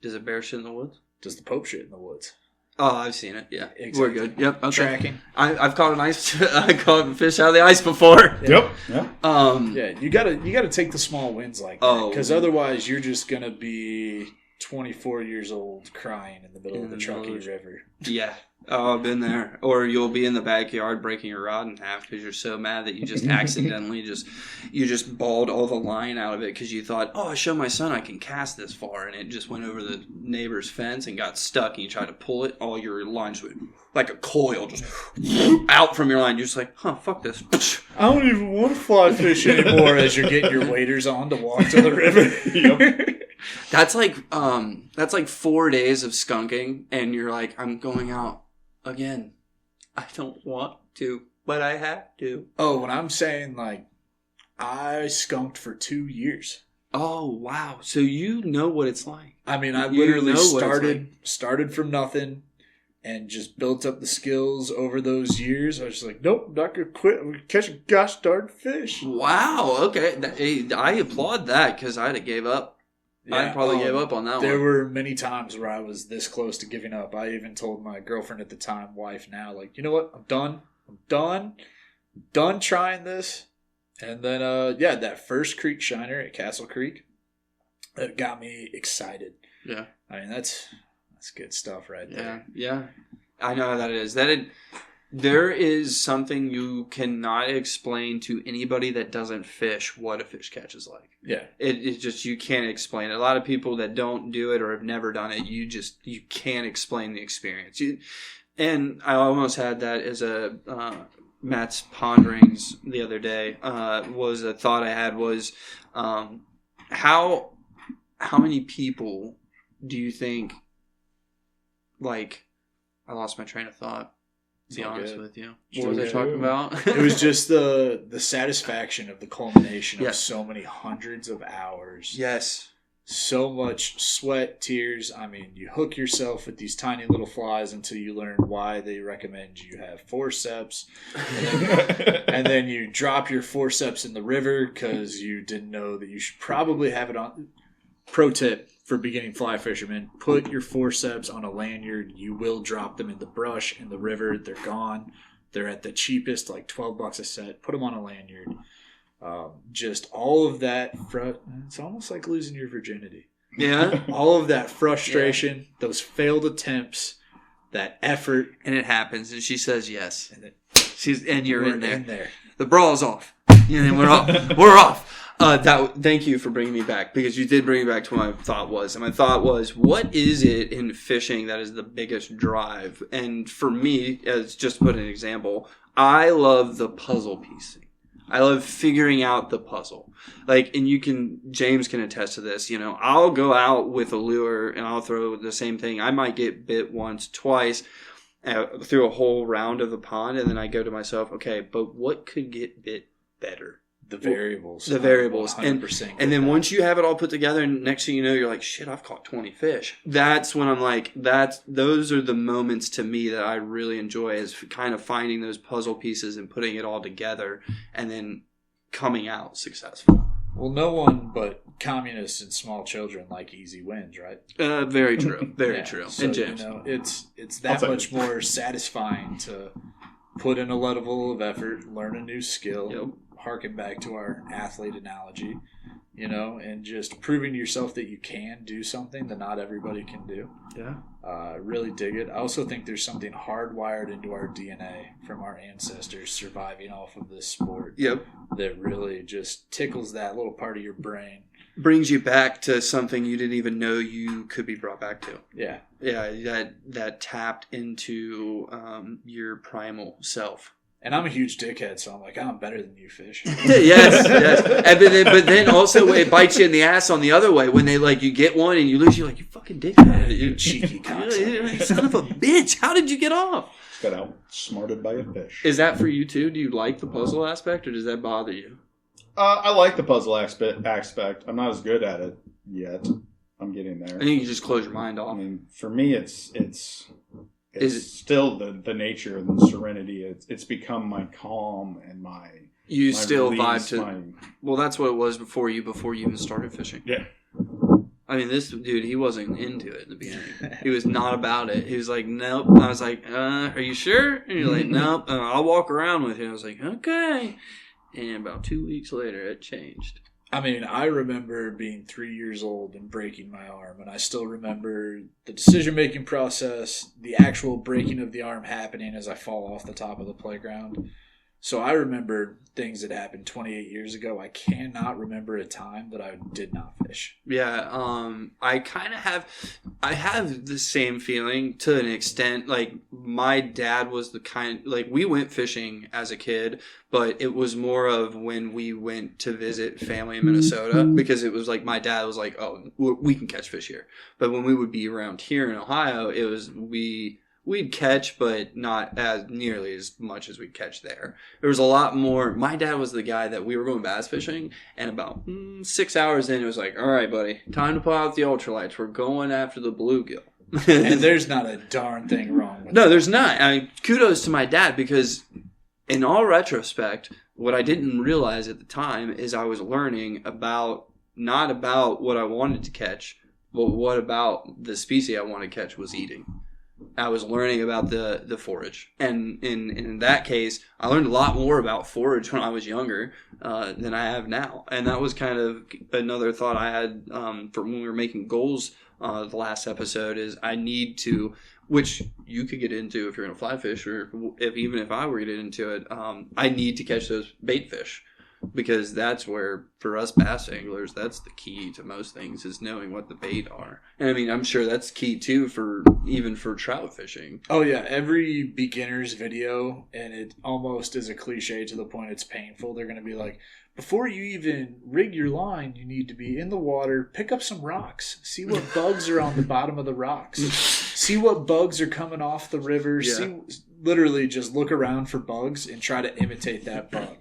Does it bear shit in the woods? Does the Pope shit in the woods? Oh, I've seen it. Yeah, Exactly. We're good. Yep. Okay. Tracking. I've caught I caught a fish out of the ice before. Yep. Yeah. Yeah, you gotta take the small wins like that, because otherwise you're just gonna be 24 years old crying in the middle of the Truckee River. Yeah. Oh, I've been there. Or you'll be in the backyard breaking your rod in half because you're so mad that you just accidentally just balled all the line out of it because you thought, oh, I showed my son I can cast this far, and it just went over the neighbor's fence and got stuck, and you tried to pull it, all your lines went like a coil just out from your line. You're just like, huh, fuck this. I don't even want to fly fish anymore as you're getting your waders on to walk to the river. Yep. That's like 4 days of skunking, and you're like, I'm going out again. I don't want to, but I have to. Oh, when I'm saying, like, I skunked for 2 years. Oh, wow. So you know what it's like. I mean, I You literally know what it's started from nothing and just built up the skills over those years. I was just like, nope, I'm not going to quit. I'm going to catch a gosh darn fish. Wow. Okay. I applaud that because I'd have gave up. I probably gave up on that There one. were many times where I was this close to giving up. I even told my girlfriend at the time, wife now, like, you know what? I'm done trying this. And then, that first creek shiner at Castle Creek, that got me excited. Yeah. I mean, that's good stuff right there. Yeah. I know how that is. There is something you cannot explain to anybody that doesn't fish what a fish catch is like. Yeah. It's just, you can't explain it. A lot of people that don't do it or have never done it, you can't explain the experience. And I almost had that as a Matt's ponderings the other day. Was a thought I had was how many people do you think, like, I lost my train of thought. To be honest with you, what was I talking about? It was just the satisfaction of the culmination of so many hundreds of hours. Yes. So much sweat, tears. I mean, you hook yourself with these tiny little flies until you learn why they recommend you have forceps. And then you drop your forceps in the river because you didn't know that you should probably have it on. Pro tip for beginning fly fishermen: put your forceps on a lanyard. You will drop them in the brush, in the river. They're gone. They're at the cheapest, like $12 a set. Put them on a lanyard. Just all of that. It's almost like losing your virginity. Yeah. All of that frustration, those failed attempts, that effort. And it happens, and she says yes. And you're in there. there. The bra is off. And then we're off. Thank you for bringing me back, because you did bring me back to what my thought was. And my thought was, what is it in fishing that is the biggest drive? And for me, as just to put an example, I love the puzzle piecing. I love figuring out the puzzle. Like, and James can attest to this, I'll go out with a lure and I'll throw the same thing. I might get bit once, twice, through a whole round of the pond. And then I go to myself, okay, but what could get bit better? The variables. 100%. And then once you have it all put together, and next thing you know, you're like, shit, I've caught 20 fish. That's when I'm like, those are the moments to me that I really enjoy, is kind of finding those puzzle pieces and putting it all together and then coming out successful. Well, no one but communists and small children like easy wins, right? Very true. Very true. So, and James. It's that much more satisfying to put in a level of effort, learn a new skill. Yep. Harken back to our athlete analogy, and just proving to yourself that you can do something that not everybody can do. Yeah. Really dig it. I also think there's something hardwired into our DNA from our ancestors surviving off of this sport. Yep. That really just tickles that little part of your brain. Brings you back to something you didn't even know you could be brought back to. Yeah. Yeah, that tapped into your primal self. And I'm a huge dickhead, so I'm like, I'm better than you, fish. yes. But then also it bites you in the ass on the other way when they you get one and you lose. You're like, you fucking dickhead, you cheeky cocksucker, son of a bitch. How did you get off? Got outsmarted by a fish. Is that for you too? Do you like the puzzle aspect, or does that bother you? I like the puzzle aspect. I'm not as good at it yet. I'm getting there. I think you just close your mind off. I mean, for me, it's still the nature and the serenity. It's become my calm and my. You my still release, vibe to. Well, that's what it was before you even started fishing. Yeah. I mean, this dude, he wasn't into it in the beginning. He was not about it. He was like, nope. I was like, are you sure? And you're like, nope. I'll walk around with you. I was like, okay. And about 2 weeks later, it changed. I mean, I remember being 3 years old and breaking my arm, and I still remember the decision-making process, the actual breaking of the arm happening as I fall off the top of the playground. So I remember things that happened 28 years ago. I cannot remember a time that I did not fish. Yeah, I kind of have the same feeling to an extent. Like, my dad was the kind, we went fishing as a kid, but it was more of when we went to visit family in Minnesota, because it was like, my dad was like, oh, we can catch fish here. But when we would be around here in Ohio, it was, we'd catch, but not as nearly as much as we'd catch there. There was a lot more. My dad was the guy that we were going bass fishing, and about 6 hours in, it was like, all right, buddy, time to pull out the ultralights. We're going after the bluegill. And there's not a darn thing wrong with No, there's not. I mean, kudos to my dad, because in all retrospect, what I didn't realize at the time is I was learning not about what I wanted to catch, but what about the species I wanted to catch was eating. I was learning about the forage. And in that case, I learned a lot more about forage when I was younger than I have now. And that was kind of another thought I had for when we were making goals the last episode, is I need to, which you could get into if you're going to fly fish, or even if I were to get into it, I need to catch those bait fish. Because that's where, for us bass anglers, that's the key to most things, is knowing what the bait are. And I mean, I'm sure that's key too even for trout fishing. Oh yeah, every beginner's video, and it almost is a cliche to the point it's painful. They're going to be like, before you even rig your line, you need to be in the water, pick up some rocks, see what bugs are on the bottom of the rocks, see what bugs are coming off the river, literally just look around for bugs and try to imitate that bug.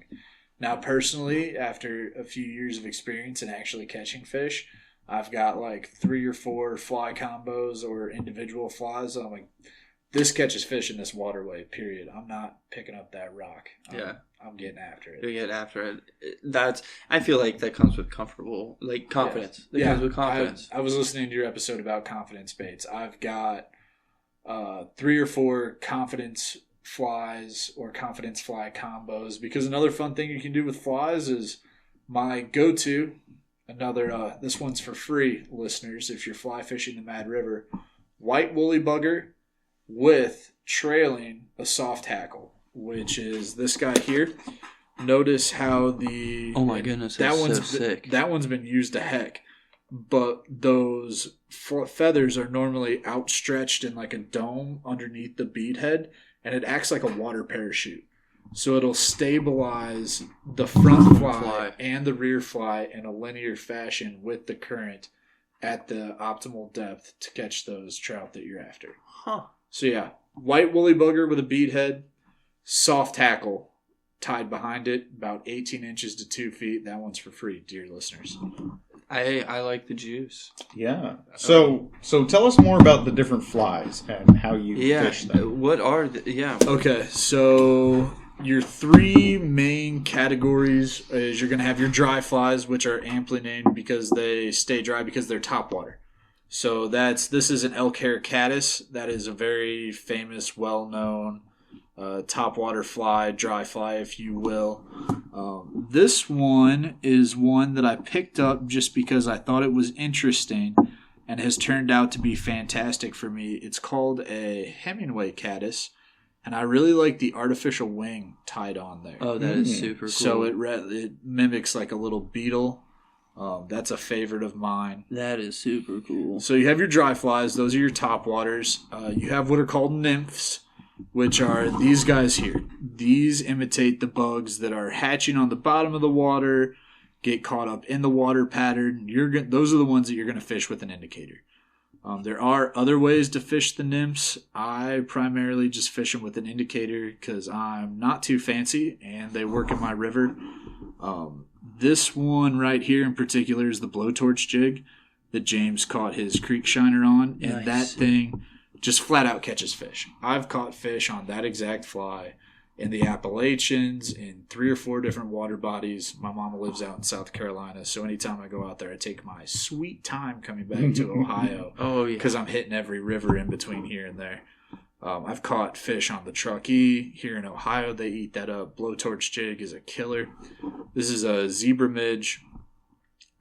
Now, personally, after a few years of experience in actually catching fish, I've got like 3 or 4 fly combos or individual flies. I'm like, this catches fish in this waterway, period. I'm not picking up that rock. I'm getting after it. You get after it. I feel like that comes with confidence. It comes with confidence. I was listening to your episode about confidence baits. I've got 3 or 4 confidence flies or confidence fly combos, because another fun thing you can do with flies is my go-to, this one's for free, listeners, if you're fly fishing the Mad River, white woolly bugger with trailing a soft hackle, which is this guy here. notice how the Oh my goodness, that that's one's so sick. that one's been used to heck, but those feathers are normally outstretched in like a dome underneath the bead head, and it acts like a water parachute. So it'll stabilize the front fly and the rear fly in a linear fashion with the current at the optimal depth to catch those trout that you're after. Huh. So yeah, white woolly bugger with a bead head, soft tackle tied behind it, about 18 inches to 2 feet. That one's for free, dear listeners. I like the juice. Yeah. So tell us more about the different flies and how you Yeah. fish them. What are the, yeah. Okay, so your three main categories is you're going to have your dry flies, which are amply named because they stay dry because they're topwater. So this is an elk hair caddis. That is a very famous, well-known topwater fly, dry fly, if you will. This one is one that I picked up just because I thought it was interesting and has turned out to be fantastic for me. It's called a Hemingway caddis, and I really like the artificial wing tied on there. Oh, that is super cool. So it mimics like a little beetle. That's a favorite of mine. That is super cool. So you have your dry flies. Those are your topwaters. You have what are called nymphs, which are these guys here. These imitate the bugs that are hatching on the bottom of the water, get caught up in the water pattern. Those are the ones that you're going to fish with an indicator. There are other ways to fish the nymphs. I primarily just fish them with an indicator because I'm not too fancy and they work in my river. This one right here in particular is the blowtorch jig that James caught his creek shiner on, and that thing just flat out catches fish. I've caught fish on that exact fly in the Appalachians, in 3 or 4 different water bodies. My mama lives out in South Carolina, so anytime I go out there, I take my sweet time coming back to Ohio. Oh, yeah. Because I'm hitting every river in between here and there. I've caught fish on the Truckee. Here in Ohio, they eat that up. Blowtorch jig is a killer. This is a zebra midge,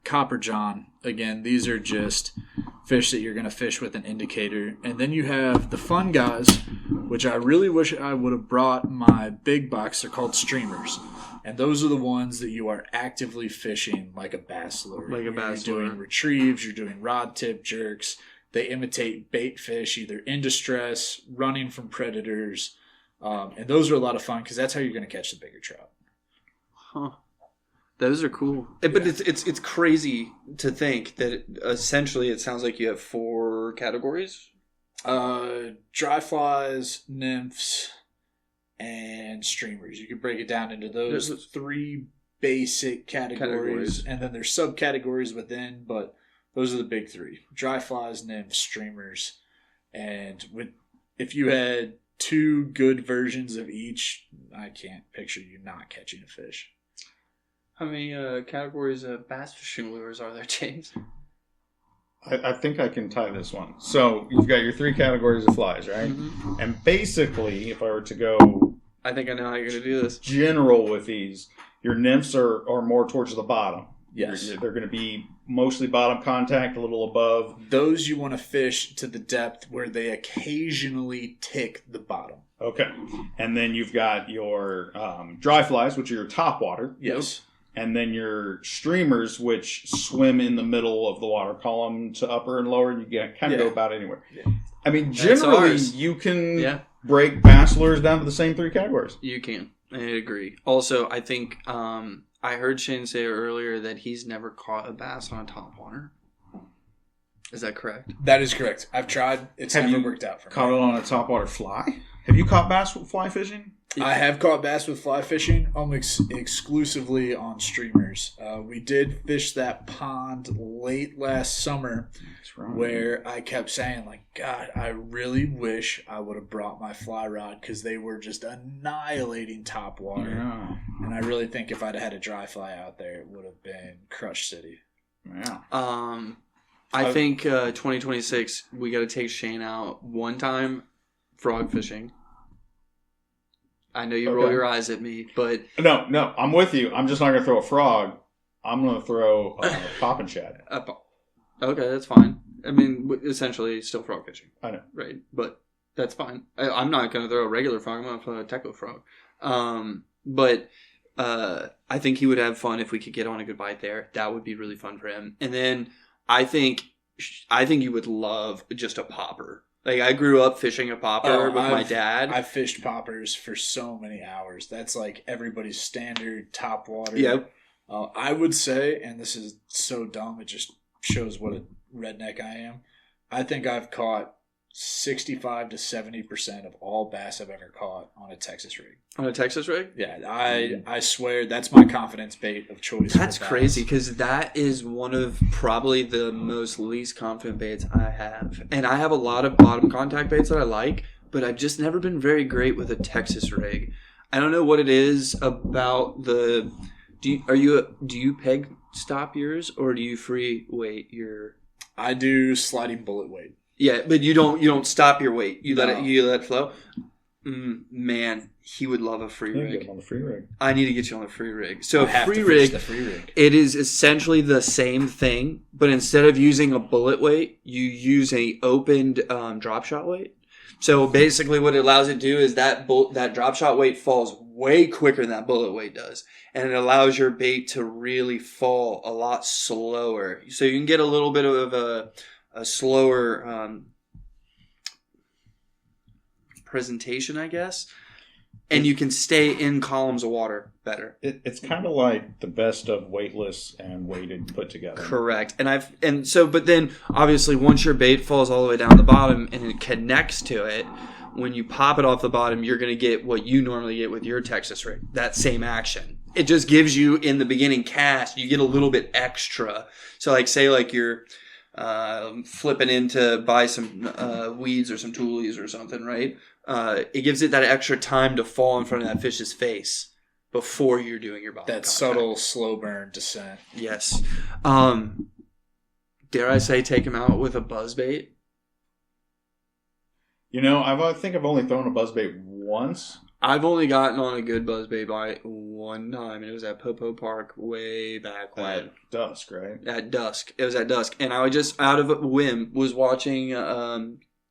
copper john. Again, these are just fish that you're going to fish with an indicator. And then you have the fun guys, which I really wish I would have brought my big box. They're called streamers. And those are the ones that you are actively fishing like a bass lure. You're doing retrieves, you're doing rod tip jerks. They imitate bait fish, either in distress, running from predators. And those are a lot of fun because that's how you're going to catch the bigger trout. Huh. Those are cool. But it's crazy to think that essentially it sounds like you have 4 categories. Dry flies, nymphs, and streamers. You can break it down into those 3 basic categories. And then there's subcategories within, but those are the big 3. Dry flies, nymphs, streamers. And if you had 2 good versions of each, I can't picture you not catching a fish. How many categories of bass fishing lures are there, James? I think I can tie this one. So you've got your 3 categories of flies, right? Mm-hmm. And basically, if I were to go... I think I know how you're going to do this. General with these, your nymphs are more towards the bottom. Yes. They're going to be mostly bottom contact, a little above. Those you want to fish to the depth where they occasionally tick the bottom. Okay. And then you've got your dry flies, which are your top water. Yes. And then your streamers, which swim in the middle of the water column to upper and lower, and you can kind of go about anywhere. Yeah. I mean, generally, you can break bass lures down to the same 3 categories. You can. I agree. Also, I think I heard Shane say earlier that he's never caught a bass on a topwater. Is that correct? That is correct. I've tried. It's never worked out for me. Caught it on a topwater fly? Have you caught bass with fly fishing? I have caught bass with fly fishing almost exclusively on streamers. We did fish that pond late last summer where I kept saying, like, God, I really wish I would have brought my fly rod because they were just annihilating top water. Yeah. And I really think if I'd had a dry fly out there, it would have been Crush City. Yeah. I think 2026, we got to take Shane out one time frog fishing. I know you roll your eyes at me, but... No, I'm with you. I'm just not going to throw a frog. I'm going to throw a poppin' shad. Okay, that's fine. I mean, essentially, still frog fishing. I know. Right, but that's fine. I'm not going to throw a regular frog. I'm going to throw a techo frog. But I think he would have fun if we could get on a good bite there. That would be really fun for him. And then I think you would love just a popper. Like, I grew up fishing a popper with my dad. I fished poppers for so many hours. That's like everybody's standard top water. Yep. I would say, and this is so dumb, it just shows what a redneck I am. I think I've caught 65 to 70% of all bass I've ever caught on a Texas rig. On a Texas rig? Yeah, I swear that's my confidence bait of choice. That's crazy, because that is one of probably the most least confident baits I have. And I have a lot of bottom contact baits that I like, but I've just never been very great with a Texas rig. I don't know what it is about the... Do you peg stop yours, or do you free weight your... I do sliding bullet weight. Yeah, but you don't stop your weight. You let it flow. Man, he would love a free rig. Get him on the free rig. I need to get you on a free rig. So I have free to rig, fish the free rig. it is essentially the same thing, but instead of using a bullet weight, you use a opened drop shot weight. So basically, what it allows it to do is that drop shot weight falls way quicker than that bullet weight does, and it allows your bait to really fall a lot slower. So you can get a little bit of a slower presentation, I guess, and you can stay in columns of water better. It's kind of like the best of weightless and weighted put together. Correct. But then obviously once your bait falls all the way down the bottom and it connects to it, when you pop it off the bottom, you're going to get what you normally get with your Texas rig. That same action. It just gives you, in the beginning cast, you get a little bit extra. So like, say like you're flipping in to buy some weeds or some toolies or something, right? It gives it that extra time to fall in front of that fish's face before you're doing your bottom That contact. subtle, slow burn descent. Yes. Dare I say, take him out with a buzzbait? You know, I think I've only thrown a buzzbait once. I've only gotten on a good buzzbait bite one time, and it was at Popo Park way back when. At dusk, right? At dusk. It was at dusk. And I was just, out of a whim, was watching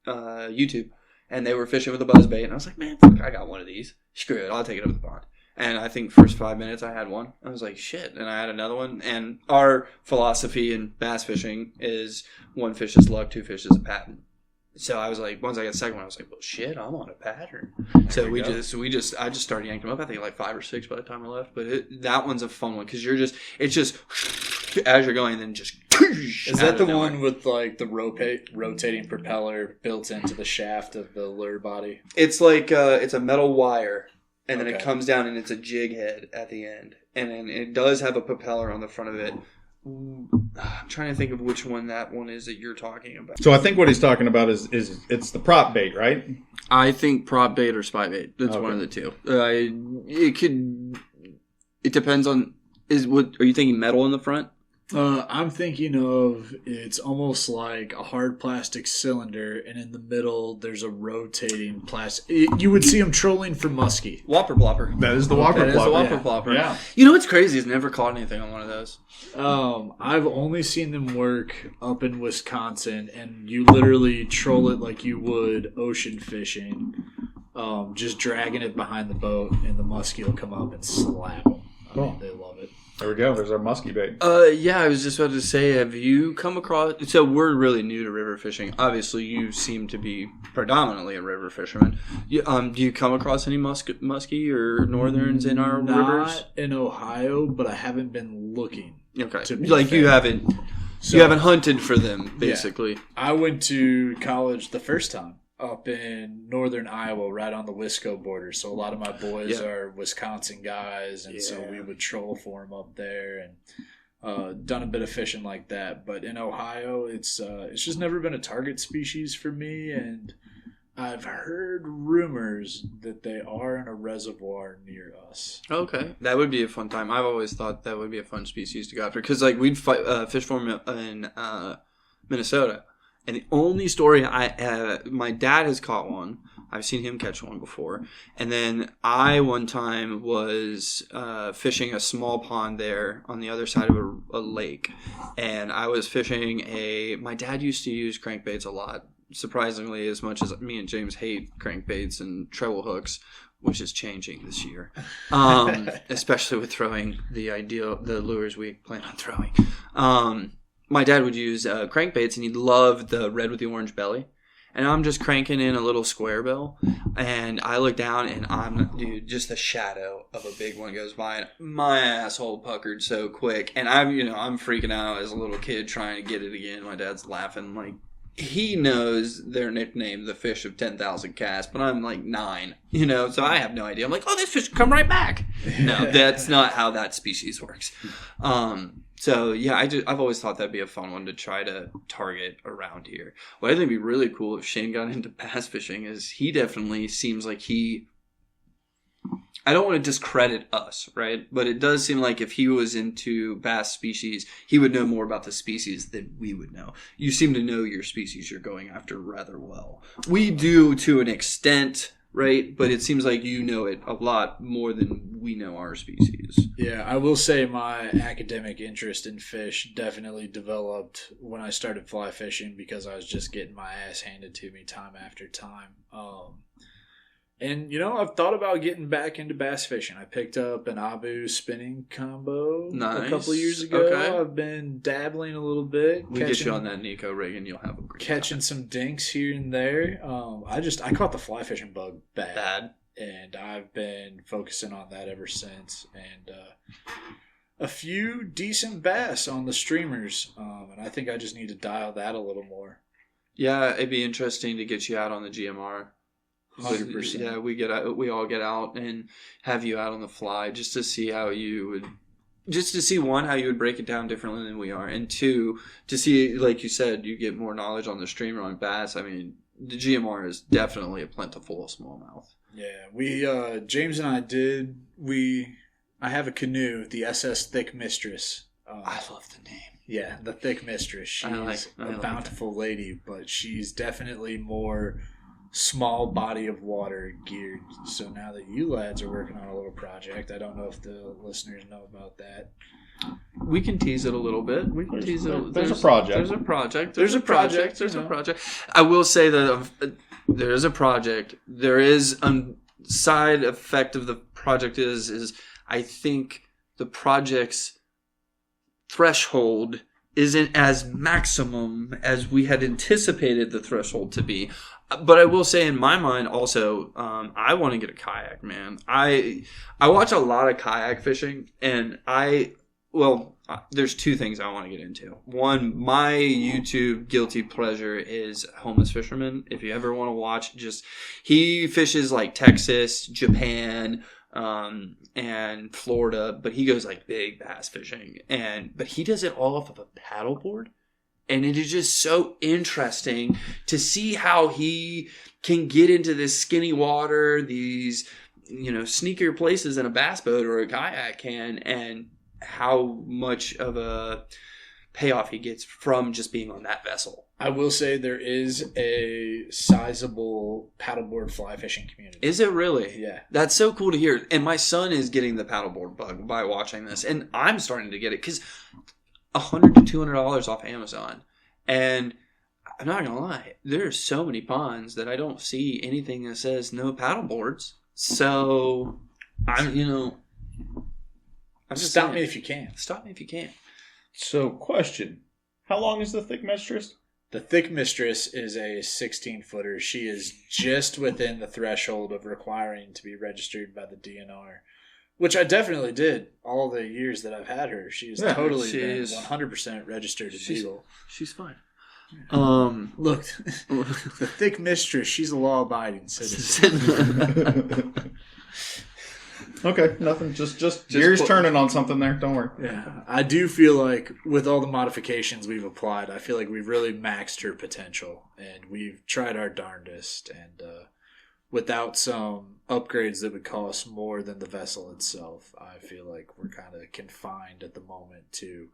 YouTube, and they were fishing with a buzzbait, and I was like, man, fuck, I got one of these. Screw it, I'll take it up the pond. And I think first 5 minutes I had one. I was like, shit. And I had another one. And our philosophy in bass fishing is one fish is luck, two fish is a pattern. So I was like, once I got the second one, I was like, well, shit, I'm on a pattern. So I just started yanking them up. I think like 5 or 6 by the time I left. But that one's a fun one because it's just as you're going, then just. Is that the one with like the rotating propeller built into the shaft of the lure body? It's like it's a metal wire, and then it Okay. comes down, and it's a jig head at the end, and then it does have a propeller on the front of it. I'm trying to think of which one that one is that you're talking about. So I think what he's talking about is it's the prop bait, right? I think prop bait or spy bait. That's Okay. one of the two. It depends on. Are you thinking metal in the front? I'm thinking of, it's almost like a hard plastic cylinder, and in the middle there's a rotating plastic. You would see them trolling for muskie. Whopper plopper. That is the Whopper That is the plopper. Whopper Yeah. plopper. Yeah. You know what's crazy is never caught anything on one of those. I've only seen them work up in Wisconsin, and you literally troll it like you would ocean fishing, just dragging it behind the boat, and the muskie will come up and slap them. I mean, they love it. There we go. There's our muskie bait. Yeah, I was just about to say, have you come across... So we're really new to river fishing. Obviously, you seem to be predominantly a river fisherman. Do you come across any muskie or northerns in our rivers? Not in Ohio, but I haven't been looking. Okay. To be Like fair. you haven't hunted for them, basically. I went to college the first time up in northern Iowa, right on the Wisco border. So a lot of my boys Yeah. are Wisconsin guys, and so Yeah. we would troll for them up there, and done a bit of fishing like that. But in Ohio, it's just never been a target species for me, and I've heard rumors that they are in a reservoir near us. Okay. That would be a fun time. I've always thought that would be a fun species to go after. Because like, we'd fish for them in Minnesota. And the only story my dad has caught one. I've seen him catch one before. And then I one time was fishing a small pond there on the other side of a lake. And I was fishing my dad used to use crankbaits a lot surprisingly, as much as me and James hate crankbaits and treble hooks, which is changing this year, especially with throwing the lures we plan on throwing. My dad would use crankbaits, and he loved the red with the orange belly. And I'm just cranking in a little square bill, and I look down, and just the shadow of a big one goes by, and my asshole puckered so quick, and I'm freaking out as a little kid trying to get it again. My dad's laughing, like, he knows their nickname, the fish of 10,000 casts, but I'm like 9, so I have no idea. I'm like, oh, this fish will come right back. No, that's not how that species works. So yeah, I've always thought that'd be a fun one to try to target around here. What I think would be really cool if Shane got into bass fishing is he definitely seems like I don't want to discredit us, right? But it does seem like if he was into bass species, he would know more about the species than we would know. You seem to know your species you're going after rather well. We do to an extent, right? But it seems like you know it a lot more than we know our species. Yeah, I will say my academic interest in fish definitely developed when I started fly fishing because I was just getting my ass handed to me time after time. And, I've thought about getting back into bass fishing. I picked up an Abu spinning combo a couple of years ago. Okay. I've been dabbling a little bit. We get you on that Nico rig and you'll have a great catching time. Some dinks here and there. I caught the fly fishing bug Bad. And I've been focusing on that ever since. And a few decent bass on the streamers. And I think I just need to dial that a little more. Yeah, it'd be interesting to get you out on the GMR. 100%. Yeah, we all get out and have you out on the fly just to see how you would, just to see, one, how you would break it down differently than we are, and two, to see, like you said, you get more knowledge on the streamer on bass. I mean, the GMR is definitely a plentiful smallmouth. Yeah, we James and I have a canoe, the SS Thick Mistress. I love the name. Yeah, the Thick Mistress. She's a bountiful lady, but she's definitely more small body of water geared. So now that you lads are working on a little project, I don't know if the listeners know about that. We can tease it a little bit. We can tease it. There's a project. There's a project. There's a project. There's a project. I will say that there is a project. There is a side effect of the project is I think the project's threshold isn't as maximum as we had anticipated the threshold to be. But I will say, in my mind, also, I want to get a kayak, man. I watch a lot of kayak fishing, and there's two things I want to get into. One, my YouTube guilty pleasure is Homeless Fisherman. If you ever want to watch, he fishes like Texas, Japan, and Florida, but he goes like big bass fishing, but he does it all off of a paddleboard. And it is just so interesting to see how he can get into this skinny water, these, sneakier places in a bass boat or a kayak can, and how much of a payoff he gets from just being on that vessel. I will say there is a sizable paddleboard fly fishing community. Is it really? Yeah. That's so cool to hear. And my son is getting the paddleboard bug by watching this, and I'm starting to get it because $100 to $200 off Amazon. And I'm not going to lie, there are so many ponds that I don't see anything that says no paddle boards. So, Stop me if you can. Stop me if you can. So, question. How long is the Thick Mistress? The Thick Mistress is a 16-footer. She is just within the threshold of requiring to be registered by the DNR. Which I definitely did all the years that I've had her. She's totally been 100% registered in legal. She's fine. Look, the Thick Mistress, she's a law-abiding citizen. Okay, nothing. Just gears turning on something there. Don't worry. Yeah, I do feel like with all the modifications we've applied, I feel like we've really maxed her potential. And we've tried our darndest. And without some upgrades that would cost more than the vessel itself, I feel like we're kind of confined at the moment to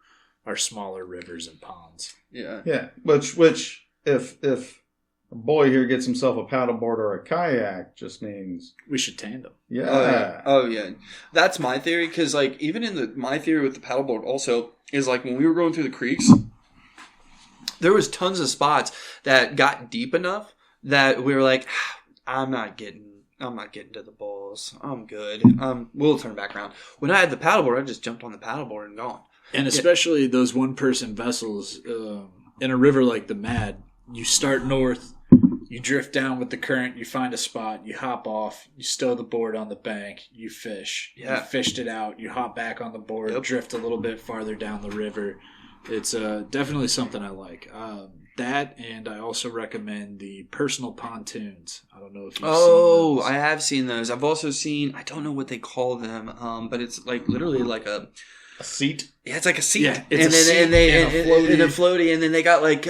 our smaller rivers and ponds. Yeah. Yeah. Which if a boy here gets himself a paddleboard or a kayak, just means we should tandem. Yeah. Oh yeah. That's my theory, because like even in my theory with the paddleboard also is like when we were going through the creeks, there was tons of spots that got deep enough that we were like, I'm not getting to the balls. I'm good. We'll turn back around. When I had the paddleboard, I just jumped on the paddleboard and gone. And especially those one-person vessels in a river like the Mad, you start north, you drift down with the current, you find a spot, you hop off, you stow the board on the bank, you fish. Yeah. You fished it out, you hop back on the board, Yep. drift a little bit farther down the river. It's definitely something I like. That, and I also recommend the personal pontoons. I don't know if you've seen those. I have seen those. I've also seen, I don't know what they call them, but it's like literally like a seat. Yeah, it's like a seat. Yeah, it's a seat and a floaty. And then they got like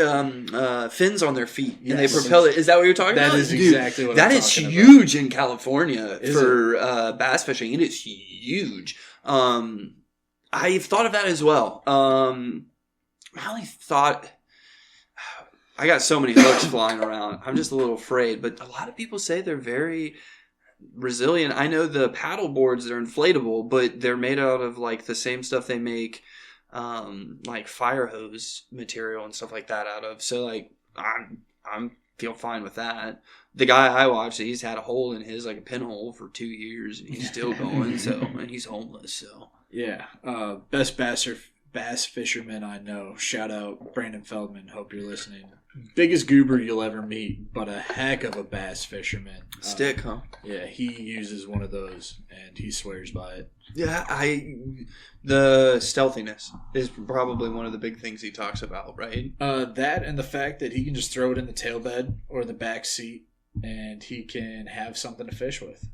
fins on their feet, and Yes. they propel it. Is that what you're talking about? That is exactly what that I'm is talking huge in California Is for bass fishing. It is huge. I've thought of that as well. I only thought I got so many hooks flying around. I'm just a little afraid, but a lot of people say they're very resilient. I know the paddle boards, they're inflatable, but they're made out of like the same stuff they make like fire hose material and stuff like that out of. So like I'm feel fine with that. The guy I watched, he's had a hole in his, like a pinhole for 2 years, and he's still going. So, and he's homeless. So Yeah, best bass fisherman I know. Shout out Brandon Feldman. Hope you're listening. Biggest goober you'll ever meet, but a heck of a bass fisherman. stick, huh? Yeah, he uses one of those, and he swears by it. Yeah, the stealthiness is probably one of the big things he talks about, right? That and the fact that he can just throw it in the tail bed or the back seat, and he can have something to fish with.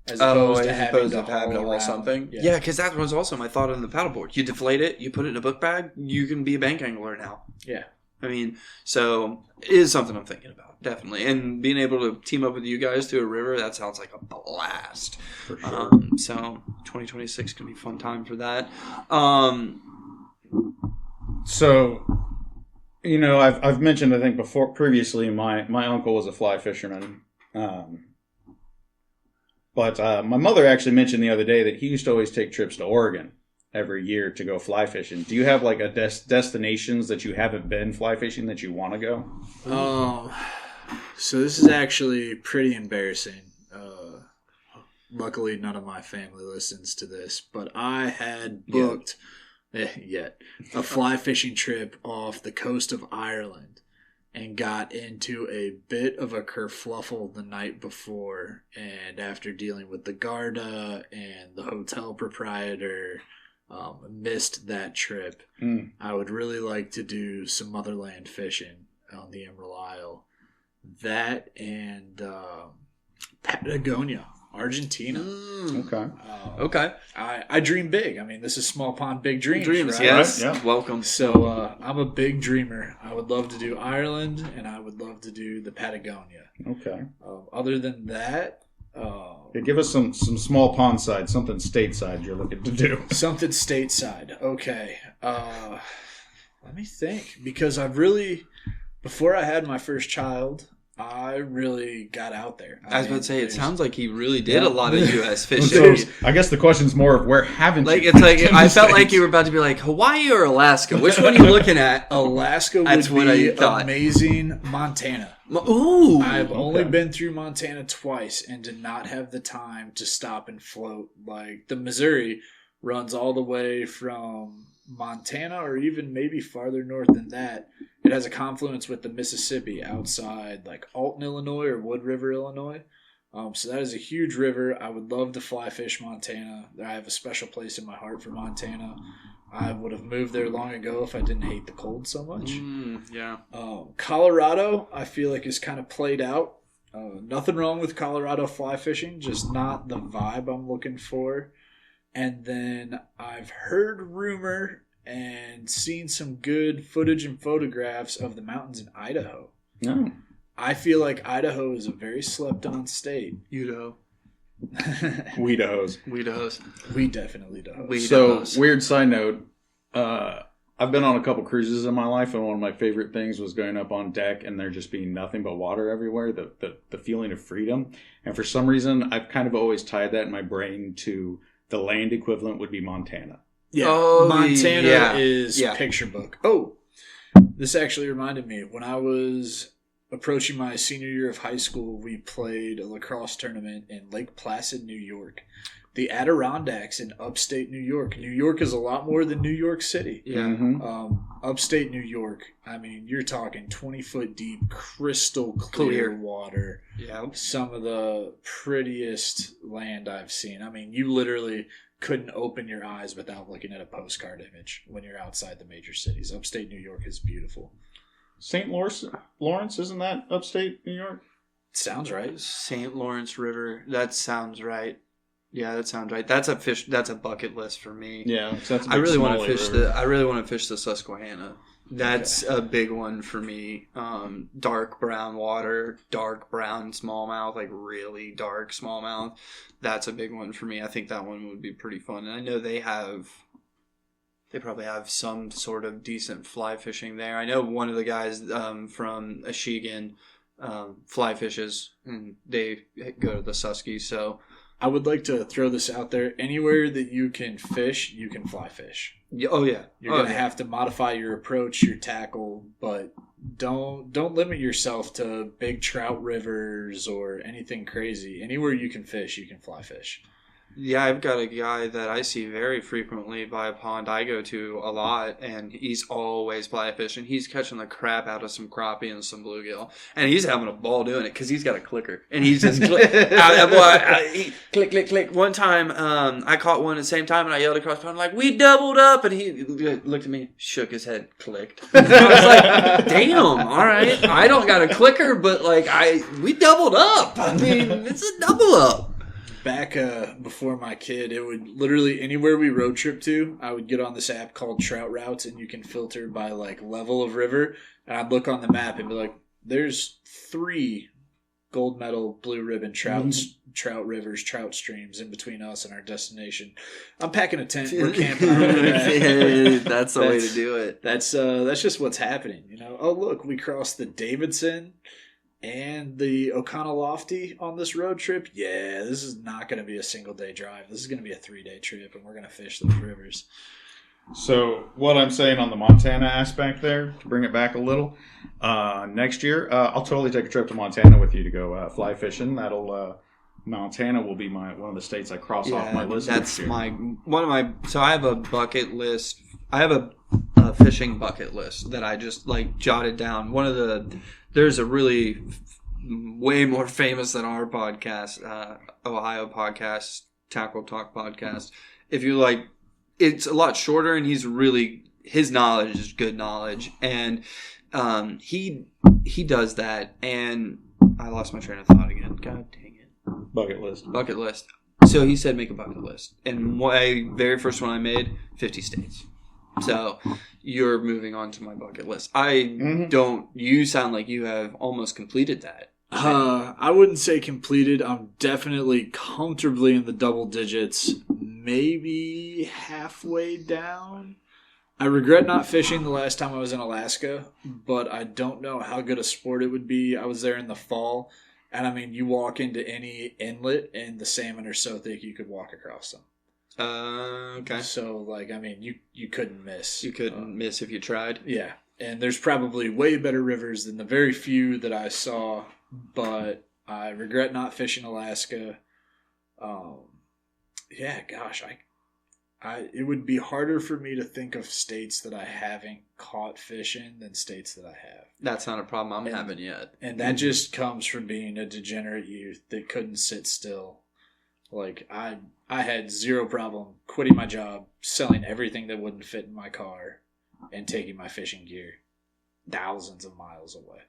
As opposed to having to haul around. something. Yeah. Yeah, because that was also my thought on the paddleboard. You deflate it, you put it in a book bag, you can be a bank angler now. Yeah. I mean, so it is something I'm thinking about, definitely. And being able to team up with you guys through a river, that sounds like a blast. For sure. So 2026 can be a fun time for that. So, you know, I've mentioned, I think previously, my uncle was a fly fisherman. But my mother actually mentioned the other day that he used to always take trips to Oregon every year to go fly fishing. Do you have like a destinations that you haven't been fly fishing that you want to go? So this is actually pretty embarrassing. Luckily, none of my family listens to this, but I had booked a fly fishing trip off the coast of Ireland and got into a bit of a kerfluffle the night before. And after dealing with the Garda and the hotel proprietor, missed that trip. I would really like to do some motherland fishing on the Emerald Isle. That and Patagonia, Argentina. Okay. Okay. I dream big. I mean, this is small pond, big dreams. Dreams, right? yes. Right, yeah. Welcome. So I'm a big dreamer. I would love to do Ireland, and I would love to do the Patagonia. Okay. Other than that, Yeah, give us some small pond side, something stateside you're looking to do. something stateside. Okay. Let me think. Because I've really, before I had my first child, I really got out there. I was about to say, it there's- sounds like he really did a lot of U.S. So, fishing. I guess the question's more of where haven't Like you it's like fished in I the felt like States? you were about to be like Hawaii or Alaska. Which one are you looking at? Alaska That's would what be I thought. amazing. Montana. Ooh, I've only okay. been through Montana twice and did not have the time to stop and float. Like the Missouri runs all the way from Montana or even maybe farther north than that. It has a confluence with the Mississippi outside like Alton, Illinois or Wood River, Illinois. So that is a huge river. I would love to fly fish Montana. I have a special place in my heart for Montana. I would have moved there long ago if I didn't hate the cold so much. yeah. Colorado, I feel like is kind of played out. Nothing wrong with Colorado fly fishing, just not the vibe I'm looking for. And then I've heard rumor and seen some good footage and photographs of the mountains in Idaho. No. I feel like Idaho is a very slept-on state. Idaho. Weedahos. Idaho's. We definitely do. So, weird side note, I've been on a couple cruises in my life, and one of my favorite things was going up on deck and there just being nothing but water everywhere, the feeling of freedom. And for some reason, I've kind of always tied that in my brain to the land equivalent would be Montana. Yeah, Oh, Montana yeah, is yeah. picture book. Oh, This actually reminded me, when I was approaching my senior year of high school, we played a lacrosse tournament in Lake Placid, New York. The Adirondacks in upstate New York. New York is a lot more than New York City. Yeah. Mm-hmm. Upstate New York, I mean, you're talking 20-foot deep, crystal clear water. Yeah. Some of the prettiest land I've seen. I mean, you literally couldn't open your eyes without looking at a postcard image when you're outside the major cities. Upstate New York is beautiful. St. Lawrence, isn't that upstate New York? Sounds right. St. Lawrence River. That sounds right. Yeah, that sounds right. That's a bucket list for me. Yeah, that's I really want to fish the Susquehanna. That's a big one for me. Dark brown water, dark brown smallmouth, like really dark smallmouth. That's a big one for me. I think that one would be pretty fun. And I know they probably have some sort of decent fly fishing there. I know one of the guys from Ashegan fly fishes, and they go to the Susky, so... I would like to throw this out there. Anywhere that you can fish, you can fly fish. Yeah, oh yeah. You're going to have to modify your approach, your tackle, but don't limit yourself to big trout rivers or anything crazy. Anywhere you can fish, you can fly fish. Yeah, I've got a guy that I see very frequently by a pond I go to a lot, and he's always fly fishing. He's catching the crap out of some crappie and some bluegill, and he's having a ball doing it because he's got a clicker, and he's just click, click, click. One time, I caught one at the same time, and I yelled across the pond like, "We doubled up!" And he looked at me, shook his head, clicked. I was like, "Damn, all right, I don't got a clicker, but like we doubled up. I mean, it's a double up." Back before my kid, it would literally anywhere we road trip to, I would get on this app called Trout Routes, and you can filter by like level of river. And I'd look on the map and be like, "There's 3 gold medal, blue ribbon trout rivers, trout streams in between us and our destination. I'm packing a tent. We're camping. That's the way to do it. That's just what's happening. You know. Oh look, we crossed the Davidson and the Oconaluftee on this road trip. Yeah, this is not going to be a single day drive. This is going to be a 3-day trip, and we're going to fish those rivers. So what I'm saying on the Montana aspect there, to bring it back a little, next year, I'll totally take a trip to Montana with you to go fly fishing. Montana will be one of the states I cross off my list. That's so I have a bucket list. I have a fishing bucket list that I just like jotted down. There's a really way more famous than our podcast, Ohio podcast, Tackle Talk podcast. If you like, it's a lot shorter, and his knowledge is good knowledge, and he does that. And I lost my train of thought again. God dang it! Bucket list. So he said make a bucket list, and my very first one I made 50 states. So you're moving on to my bucket list. You sound like you have almost completed that. I wouldn't say completed. I'm definitely comfortably in the double digits, maybe halfway down. I regret not fishing the last time I was in Alaska, but I don't know how good a sport it would be. I was there in the fall, and I mean, you walk into any inlet and the salmon are so thick you could walk across them. Okay. So, like, I mean, you couldn't miss. You couldn't miss if you tried. Yeah. And there's probably way better rivers than the very few that I saw, but I regret not fishing Alaska. Yeah, gosh, it would be harder for me to think of states that I haven't caught fish in than states that I have. That's not a problem I'm having yet. And that just comes from being a degenerate youth that couldn't sit still. Like, I had zero problem quitting my job, selling everything that wouldn't fit in my car, and taking my fishing gear thousands of miles away.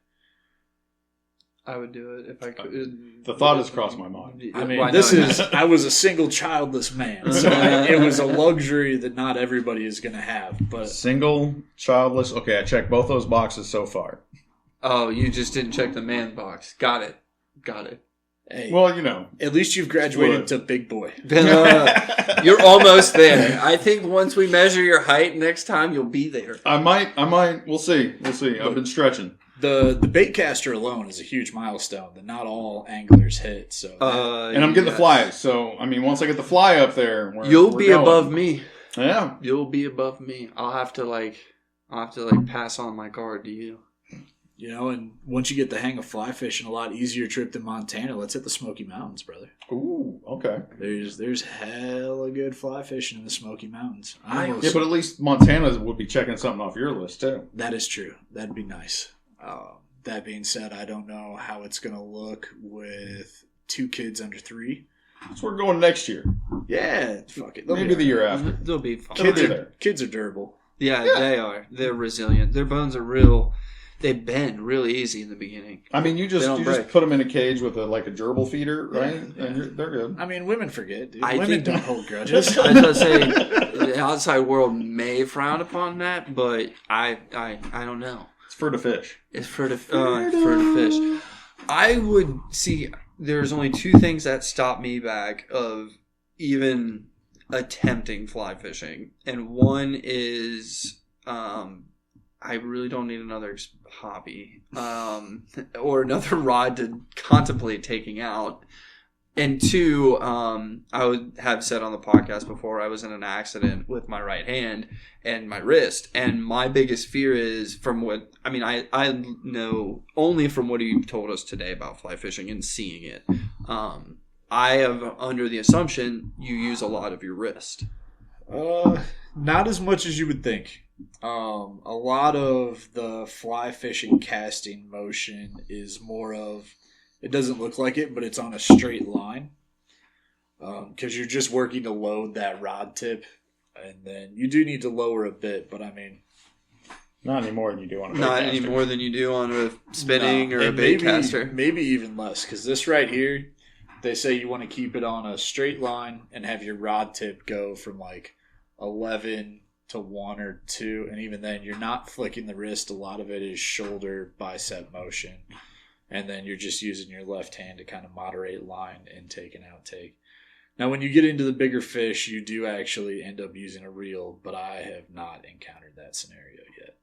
I would do it if I could. The thought has crossed my mind. I mean, I was a single childless man, so it was a luxury that not everybody is going to have. But single, childless. Okay, I checked both those boxes so far. Oh, you just didn't check the man box. Got it. Hey, well, you know. At least you've graduated to big boy. You're almost there. I think once we measure your height next time, you'll be there. I might. We'll see. I've been stretching. The baitcaster alone is a huge milestone that not all anglers hit. So, and I'm getting the fly. So, I mean, once I get the fly up there, you'll be above me. Yeah, you'll be above me. I'll I'll have to like pass on my card to you. You know, and once you get the hang of fly fishing, a lot easier trip than Montana. Let's hit the Smoky Mountains, brother. Ooh, okay. There's hella good fly fishing in the Smoky Mountains. Yeah, but at least Montana would be checking something off your list too. That is true. That'd be nice. That being said, I don't know how it's going to look with 2 kids under 3. So we're going next year. Yeah, fuck it. They'll Maybe be the year after. They'll be fine. Kids are there. Kids are durable. Yeah, they are. They're resilient. Their bones are real. They bend really easy in the beginning. I mean, you They don't just break. put them in a cage with a gerbil feeder, right? Yeah. And they're good. I mean, women forget, dude. I Women think- don't hold grudges. I was gonna say the outside world may frown upon that, but I don't know. It's for the fish. It's for the fish. I would see. There's only 2 things that stop me back of even attempting fly fishing, and one is I really don't need another hobby or another rod to contemplate taking out. And 2, I would have said on the podcast before, I was in an accident with my right hand and my wrist. And my biggest fear is from what, I mean, I know only from what you've told us today about fly fishing and seeing it. I have under the assumption you use a lot of your wrist. Not as much as you would think. A lot of the fly fishing casting motion is more of, it doesn't look like it, but it's on a straight line. Because you're just working to load that rod tip. And then you do need to lower a bit, but I mean... Not any more than you do on a bait Not caster. any more than you do on a spinning No, or a and bait caster. Maybe even less, because this right here, they say you want to keep it on a straight line and have your rod tip go from like 11 to 1 or 2, and even then you're not flicking the wrist. A lot of it is shoulder bicep motion, and then you're just using your left hand to kind of moderate line intake and outtake. Now when you get into the bigger fish, you do actually end up using a reel, but I have not encountered that scenario yet.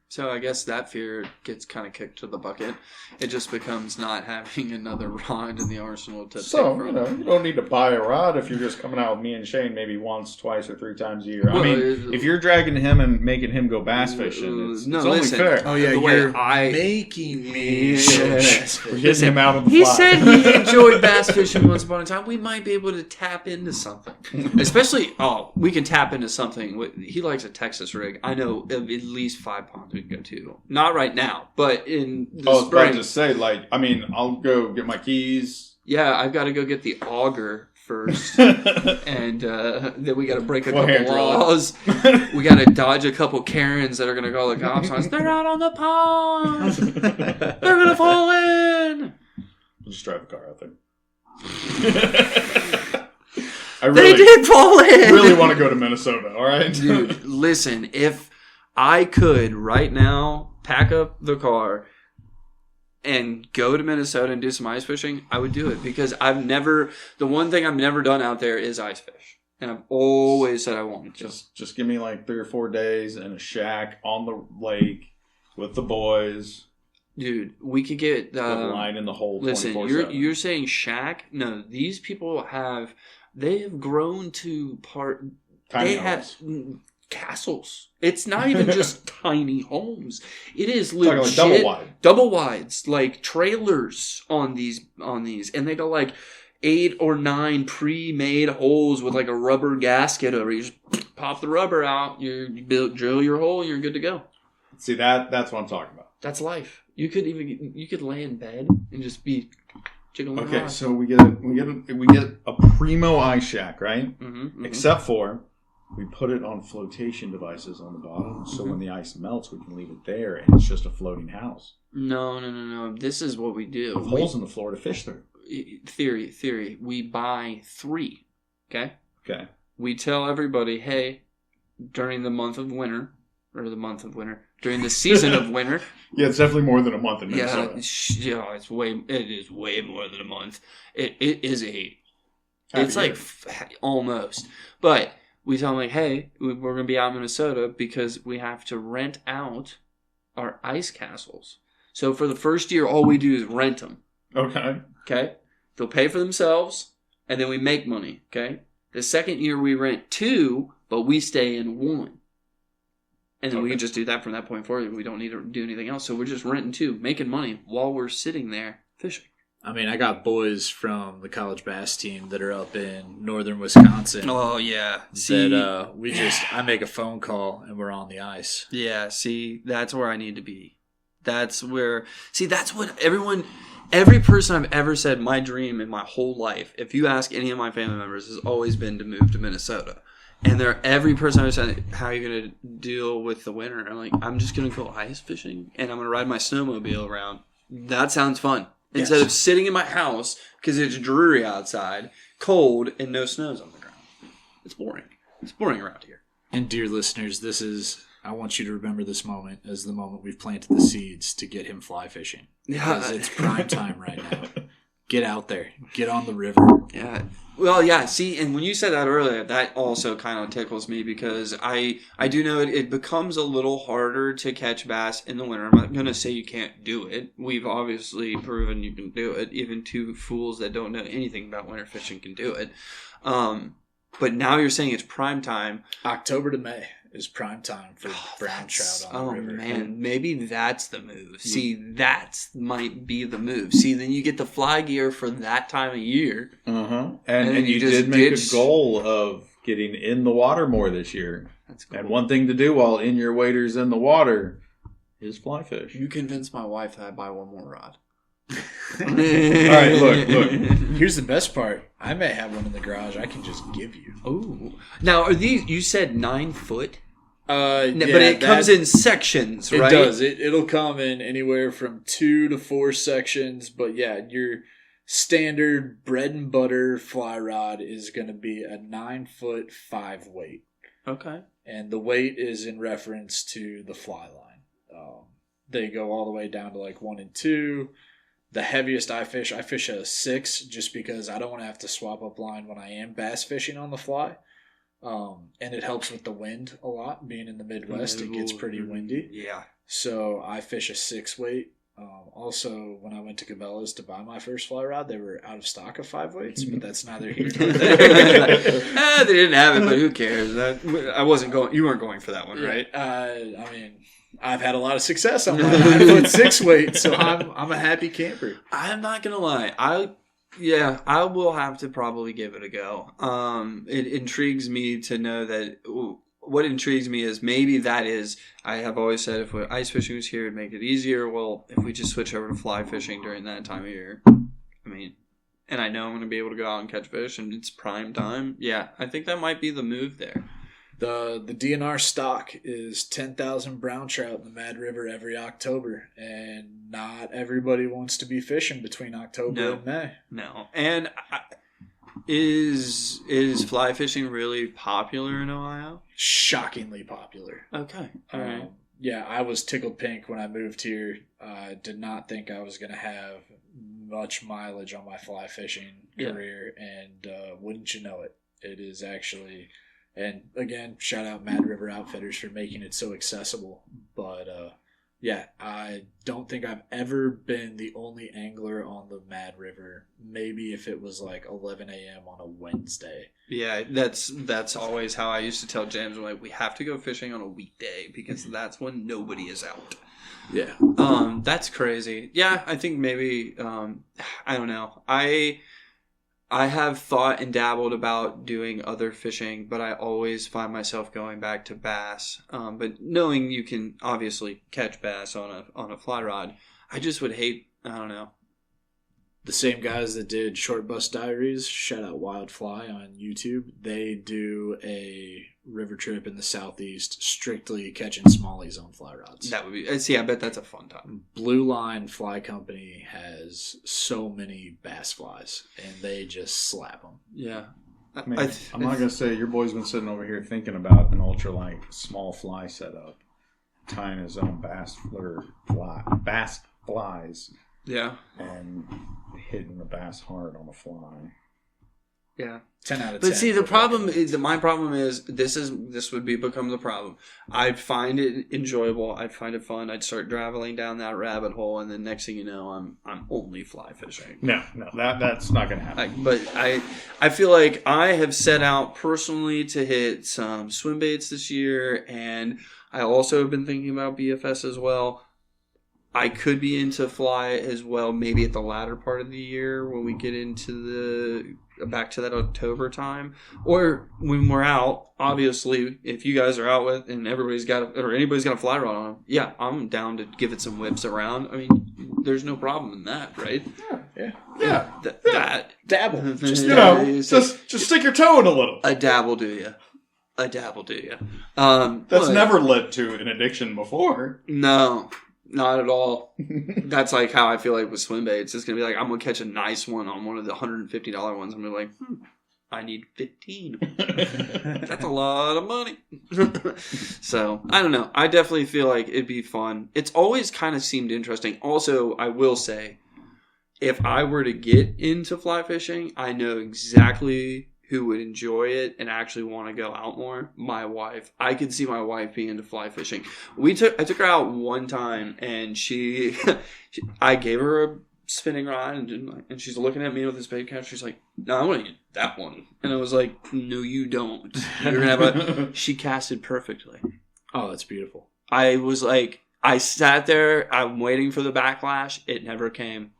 So I guess that fear gets kind of kicked to the bucket. It just becomes not having another rod in the arsenal to So, take you from. know, you don't need to buy a rod if you're just coming out with me and Shane maybe once, twice, or 3 times a year. I Well, mean, if you're dragging him and making him go bass fishing, it's no, only listen. fair. Oh yeah, The way you're I- making me. We're getting him out of the He fly. said he enjoyed bass fishing once upon a time. We might be able to tap into something. Especially, we can tap into something. He likes a Texas rig. I know of at least 5 ponds we can go to. Not right now, but in the I was about spring. to say, I'll go get my keys. Yeah, I've got to go get the auger first. Well, And then we got to break a Well, couple hand drill it. laws. We got to dodge a couple Karens that are going to call the cops on us. They're out on the pond. They're going to fall in. We'll just drive a car out there. I They really, did fall in. really want to go to Minnesota, all right? Dude, listen, if I could right now pack up the car and go to Minnesota and do some ice fishing, I would do it because the one thing I've never done out there is ice fish. And I've always said I wanted to. Just give me 3 or 4 days in a shack on the lake with the boys. Dude, we could get With a line in the hole. listen, 24/7. you're saying shack? No, these people have grown to Tiny they homes. have castles. It's not even just tiny homes. It is Talking legit like double wide. double wides, like trailers on these, and they got 8 or 9 pre-made holes with a rubber gasket over. You just pop the rubber out, you drill your hole, you're good to go. See, that's what I'm talking about. That's life. You could lay in bed and just be jiggling. Okay, around. so we get a primo ice shack, right? Mhm. Except for we put it on flotation devices on the bottom, so when the ice melts, we can leave it there, and it's just a floating house No. This is what we do. with holes in the floor to fish through. Theory. We buy 3. Okay. Okay. We tell everybody, hey, during the season of winter. Yeah, it's definitely more than a month in Yeah, Minnesota. it is way more than a month. It is Half it's a year. almost. But we tell them hey, we're going to be out in Minnesota because we have to rent out our ice castles. So for the first year, all we do is rent them. Okay. Okay? They'll pay for themselves, and then we make money. Okay? The second year we rent 2, but we stay in 1. And then we Okay. can just do that from that point forward. We don't need to do anything else. So we're just renting too, making money while we're sitting there fishing. I mean, I got boys from the college bass team that are up in northern Wisconsin. Oh yeah, see, That I make a phone call and we're on the ice. yeah, see, that's where I need to be. That's what every person I've ever said my dream in my whole life. If you ask any of my family members, has always been to move to Minnesota. And every person I've said, how are you going to deal with the winter? I'm like, I'm just going to go ice fishing and I'm going to ride my snowmobile around. That sounds fun. Instead of sitting in my house because it's dreary outside, cold, and no snows on the ground. It's boring. It's boring around here. And dear listeners, I want you to remember this moment as the moment we've planted the seeds to get him fly fishing. Because it's prime time right now. Get out there. Get on the river. Yeah. Well, yeah. See, and when you said that earlier, that also kind of tickles me because I do know it becomes a little harder to catch bass in the winter. I'm not going to say you can't do it. We've obviously proven you can do it. Even two fools that don't know anything about winter fishing can do it. But now you're saying it's prime time. October to May is prime time for brown trout on the river. Oh, man. Maybe that's the move. See, that might be the move. See, then you get the fly gear for that time of year. Uh-huh. And And you you just did make ditch- a goal of getting in the water more this year. That's cool. And one thing to do while in your waders in the water is fly fish. You convinced my wife that I buy one more rod. All right, look. Here's the best part. I may have one in the garage I can just give you. Oh, now are these? You said 9 foot, Yeah, but it comes in sections, It right? does. It'll come in anywhere from 2 to 4 sections. But yeah, your standard bread and butter fly rod is going to be a 9-foot 5 weight. Okay. And the weight is in reference to the fly line. They go all the way down to like 1 and 2. The heaviest I fish a 6 just because I don't want to have to swap up line when I am bass fishing on the fly. And it helps with the wind a lot. Being in the Midwest, it gets pretty windy. Yeah. So I fish a 6 weight. Also, when I went to Cabela's to buy my first fly rod, they were out of stock of 5 weights, but that's neither here nor there. They didn't have it, but who cares? I wasn't going. You weren't going for that one, right? I mean, I've had a lot of success on my 9-foot 6 weight, so I'm a happy camper. I'm not gonna lie. I will have to probably give it a go. It intrigues me to know that. What intrigues me is maybe that is. I have always said if ice fishing was here, it'd make it easier. Well, if we just switch over to fly fishing during that time of year, I mean, and I know I'm going to be able to go out and catch fish, and it's prime time. Yeah, I think that might be the move there. The DNR stock is 10,000 brown trout in the Mad River every October, and not everybody wants to be fishing between October and May. No, and is fly fishing really popular in Ohio? Shockingly popular. Okay, all right. Yeah, I was tickled pink when I moved here. I did not think I was going to have much mileage on my fly fishing career, and wouldn't you know it, it is actually. And again, shout out Mad River Outfitters for making it so accessible. But yeah, I don't think I've ever been the only angler on the Mad River. Maybe if it was like 11 a.m. on a Wednesday. Yeah, that's always how I used to tell James. I'm like, we have to go fishing on a weekday because that's when nobody is out. Yeah. That's crazy. Yeah, I think maybe I don't know. I have thought and dabbled about doing other fishing, but I always find myself going back to bass. But knowing you can obviously catch bass on a fly rod, I just would hate. I don't know. The same guys that did Short Bus Diaries, shout out Wildfly on YouTube, they do a river trip in the southeast strictly catching smallies on fly rods. That would be. See, I bet that's a fun time. Blue Line Fly Company has so many bass flies, and they just slap them. Yeah. Man, I'm not going to say your boy's been sitting over here thinking about an ultralight small fly setup, tying his own bass flies, Yeah. and hitting the bass hard on the fly. Yeah. 10 out of 10. But see, the problem is that my problem is this would become the problem. I'd find it enjoyable. I'd find it fun. I'd start traveling down that rabbit hole, and then next thing you know, I'm only fly fishing. No, that's not going to happen. But I feel like I have set out personally to hit some swim baits this year, and I also have been thinking about BFS as well. I could be into fly as well, maybe at the latter part of the year when we get into back to that October time, or when we're out. Obviously, if you guys are out with and anybody's got a fly rod on them, yeah, I'm down to give it some whips around. I mean, there's no problem in that, right? Yeah. That Dabble. just Just stick your toe in a little. a dabble, do you? A dabble, do you? That's but- never led to an addiction before. No, not at all. That's like how I feel like with swim baits. It's going to be like, I'm going to catch a nice one on one of the $150 ones. I'm going to be like, I need 15. That's a lot of money. So, I don't know. I definitely feel like it'd be fun. It's always kind of seemed interesting. Also, I will say, if I were to get into fly fishing, I know exactly who would enjoy it and actually want to go out more. My wife. I could see my wife being into fly fishing. I took her out one time, and I gave her a spinning rod, and she's looking at me with this bait catch. She's like, "No, I want to get that one." And I was like, "No, you don't. You're gonna have a." She casted perfectly. Oh, that's beautiful. I was like, I sat there. I'm waiting for the backlash. It never came.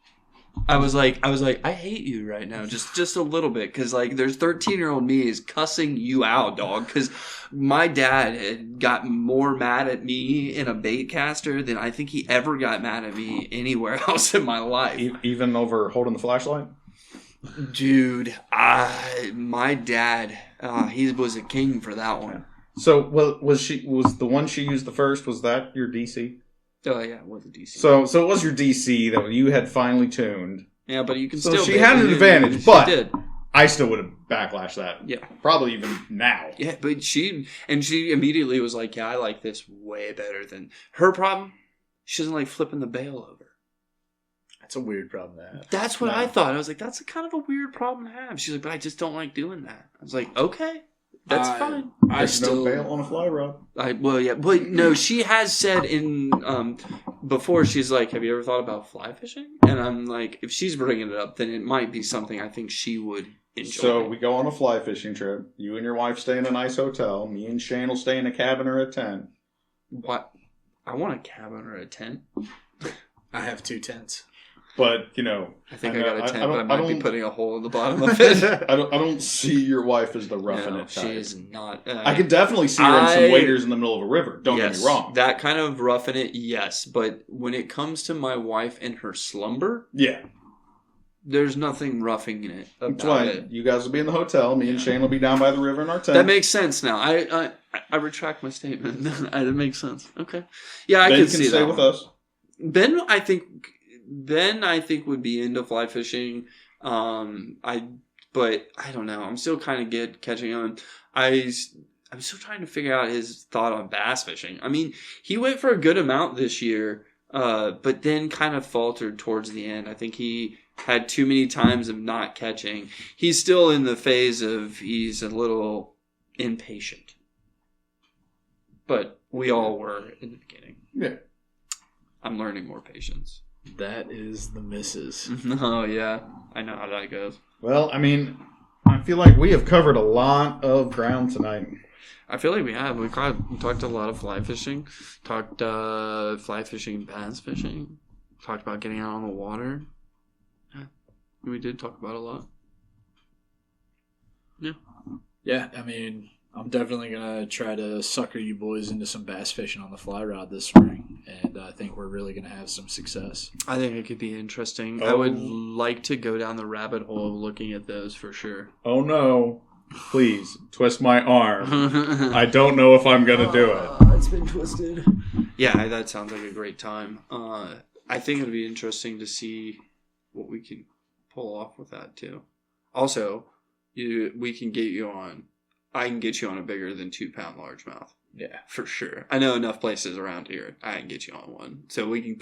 I was like, I hate you right now, just a little bit, because like, there's 13-year-old me is cussing you out, dog. Because my dad had got more mad at me in a bait caster than I think he ever got mad at me anywhere else in my life. Even over holding the flashlight? Dude, my dad, he was a king for that one. So, was the one she used the first, was that your DC? Oh yeah, it was a DC. So it was your DC that you had finally tuned. Yeah, but you can So still. she had an advantage, she but did. I still would have backlashed that. Yeah. Probably even now. Yeah, but she immediately was like, "Yeah, I like this way better than her problem. She doesn't like flipping the bail over." That's a weird problem to have. That's what I thought. I was like, "That's a kind of a weird problem to have." She's like, "But I just don't like doing that." I was like, "Okay, that's fine." There's no bail on a fly rod. But no, she has said in before, she's like, "Have you ever thought about fly fishing?" And I'm like, if she's bringing it up, then it might be something I think she would enjoy. So we go on a fly fishing trip. You and your wife stay in a nice hotel. Me and Shane will stay in a cabin or a tent. What? I want a cabin or a tent. I have 2 tents. But, I think I got a tent, but I might be don't- putting a hole in the bottom of it. I don't see your wife as the roughing No, it type. she is not. I could definitely see her in some waders in the middle of a river. Don't get me wrong. That kind of roughing it, yes. But when it comes to my wife and her slumber, Yeah. there's nothing roughing in it That's about why it. you guys will be in the hotel. Me and Shane will be down by the river in our tent. That makes sense now. I retract my statement. That makes sense. Okay. Yeah, I Ben could can see stay that with one. us. Ben, I think would be into fly fishing. But I don't know. I'm still kind of catching on. I'm still trying to figure out his thought on bass fishing. I mean, he went for a good amount this year, but then kind of faltered towards the end. I think he had too many times of not catching. He's still in the phase of he's a little impatient. But we all were in the beginning. Yeah. I'm learning more patience. That is the missus. Oh, yeah. I know how that goes. Well, I mean, I feel like we have covered a lot of ground tonight. I feel like we have. We talked a lot of fly fishing. Talked fly fishing, bass fishing. Talked about getting out on the water. Yeah. We did talk about a lot. Yeah. Yeah, I mean, I'm definitely going to try to sucker you boys into some bass fishing on the fly rod this spring. And I think we're really going to have some success. I think it could be interesting. Oh. I would like to go down the rabbit hole of looking at those for sure. Oh no. Please, twist my arm. I don't know if I'm going to do it. It's been twisted. Yeah, that sounds like a great time. I think it'd be interesting to see what we can pull off with that too. Also, we can get you on. I can get you on a bigger than 2-pound largemouth. Yeah. For sure. I know enough places around here. I can get you on one. So we can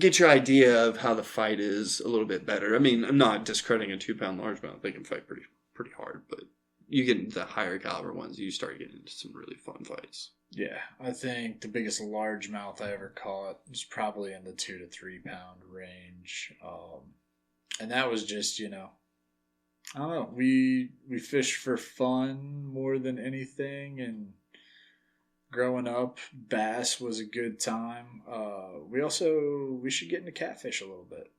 get your idea of how the fight is a little bit better. I mean, I'm not discrediting a 2-pound largemouth. They can fight pretty hard, but you get into the higher caliber ones, you start getting into some really fun fights. Yeah, I think the biggest largemouth I ever caught was probably in the 2 to 3 pound range. And that was just, I don't know. We fished for fun more than anything, and growing up, bass was a good time. We should get into catfish a little bit.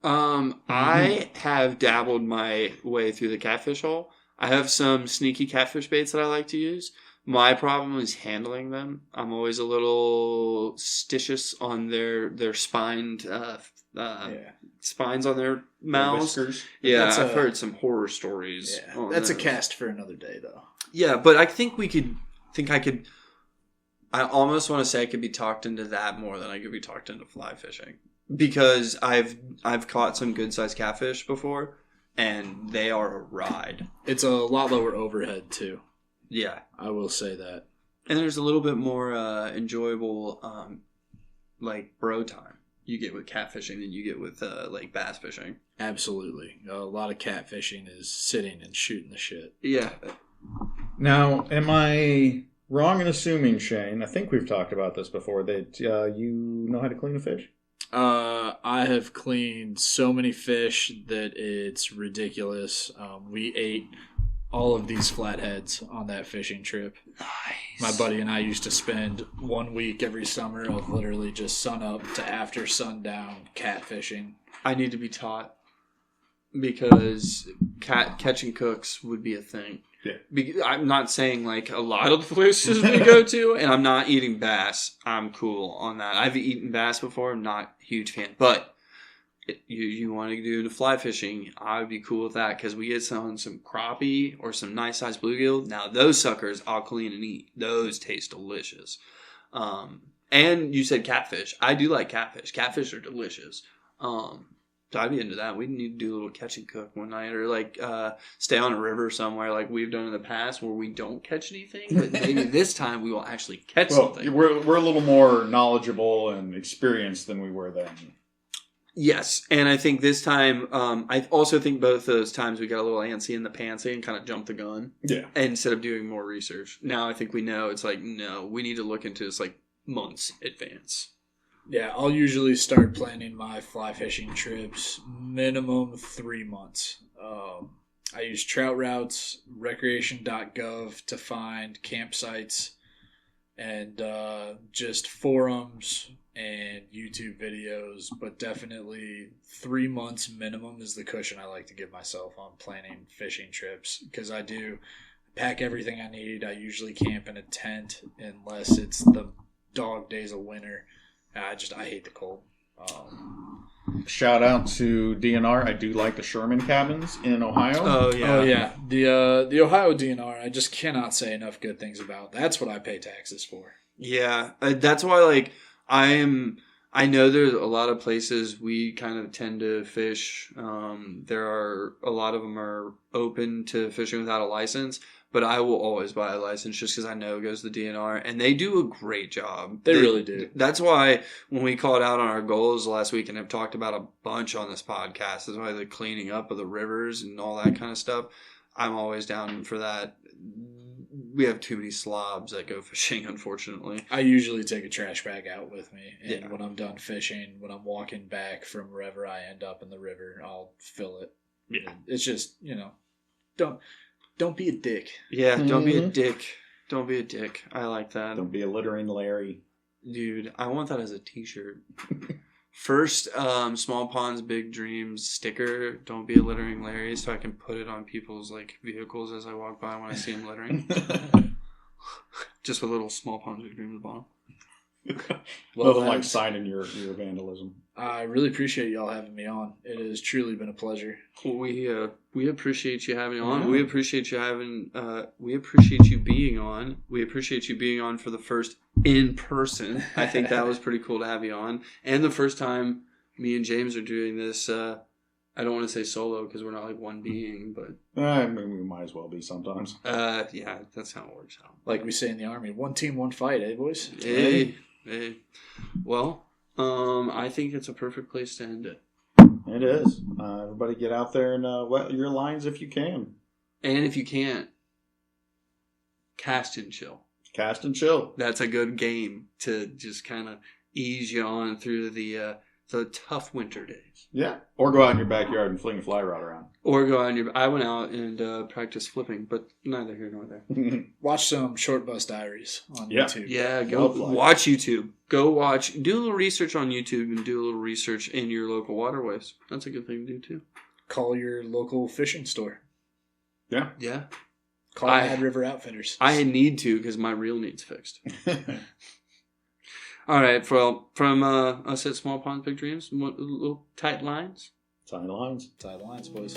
I have dabbled my way through the catfish hole. I have some sneaky catfish baits that I like to use. My problem is handling them. I'm always a little stitious on their spined spines on their mouths. Whiskers. Yeah, That's I've a- heard some horror stories. Yeah, on that's a those. cast for another day, though. Yeah, but I think I could. I almost want to say I could be talked into that more than I could be talked into fly fishing, because I've caught some good sized catfish before, and they are a ride. It's a lot lower overhead too. Yeah, I will say that. and there's a little bit more enjoyable, like bro time you get with catfishing than you get with like bass fishing. Absolutely, a lot of catfishing is sitting and shooting the shit. Yeah, Now, am I wrong in assuming, Shane? I think we've talked about this before, that you know how to clean a fish. I have cleaned so many fish that it's ridiculous. We ate all of these flatheads on that fishing trip. nice. My buddy and I used to spend 1 week every summer of literally just sun up to after sundown catfishing. I need to be taught, because catching cooks would be a thing. Yeah. I'm not saying like a lot of the places we go to, and I'm not eating bass. I'm cool on that. I've eaten bass before. I'm not a huge fan, but you want to do the fly fishing, I would be cool with that, because we get some crappie or some nice sized bluegill. Now those suckers I'll clean and eat. Those taste delicious. And you said catfish. I do like catfish. Catfish are delicious. So I'd be into that. We need to do a little catch and cook one night, or like stay on a river somewhere like we've done in the past where we don't catch anything, but maybe this time we will actually catch Well, something. we're a little more knowledgeable and experienced than we were then. Yes, and I think this time, I also think both those times we got a little antsy in the pantsy and kind of jumped the gun Yeah. instead of doing more research. Now I think we know it's like, no, we need to look into this like months advance. Yeah, I'll usually start planning my fly fishing trips minimum 3 months. I use Trout Routes, recreation.gov to find campsites, and just forums and YouTube videos, but definitely 3 months minimum is the cushion I like to give myself on planning fishing trips, because I do pack everything I need. I usually camp in a tent unless it's the dog days of winter. I hate the cold. Shout out to DNR. I do like the Sherman cabins in Ohio. Oh yeah, Oh yeah, the Ohio DNR. I just cannot say enough good things about. That's what I pay taxes for. yeah. That's why like I know there's a lot of places we kind of tend to fish. There are a lot of them are open to fishing without a license, but I will always buy a license just because I know it goes to the DNR, and they do a great job. They really do. That's why when we called out on our goals last week, and have talked about a bunch on this podcast, that's why the cleaning up of the rivers and all that kind of stuff. I'm always down for that. We have too many slobs that go fishing, unfortunately. I usually take a trash bag out with me, and Yeah. when I'm done fishing, when I'm walking back from wherever I end up in the river, I'll fill it. Yeah. It's just, don't be a dick. Yeah, don't be a Mhm. dick. Don't be a dick. I like that. Don't be a littering Larry. Dude, I want that as a t-shirt. First, Small Ponds Big Dreams sticker, don't be a littering Larry, so I can put it on people's like vehicles as I walk by when I see them littering. Just with a little Small Ponds Big Dreams at the bottom. Well, Nothing like lads, signing your vandalism. I really appreciate y'all having me on. It has truly been a pleasure. We appreciate you having on. Yeah. We appreciate you having. We appreciate you being on. We appreciate you being on for the first in person. I think that was pretty cool to have you on, and the first time me and James are doing this. I don't want to say solo because we're not like one being, but I mean, we might as well be sometimes. yeah, that's how it works out. Like we say in the Army, one team, one fight, eh, boys? Hey. Well, I think it's a perfect place to end it. It is. Everybody get out there and wet your lines if you can. And if you can't, cast and chill. Cast and chill. That's a good game to just kind of ease you on through the the tough winter days. Yeah. Or go out in your backyard and fling a fly rod around. Or go out on your. I went out and practiced flipping, but neither here nor there. Watch some Short Bus Diaries on Yeah. YouTube. Yeah, go Love flies. watch YouTube. Go watch. Do a little research on YouTube and do a little research in your local waterways. That's a good thing to do too. Call your local fishing store. Yeah. Yeah, Call I- Mad River Outfitters. I need to because my reel needs fixed. All right, well, from us at Small Pond Big Dreams, little tight lines. Tight lines. Tight lines, boys.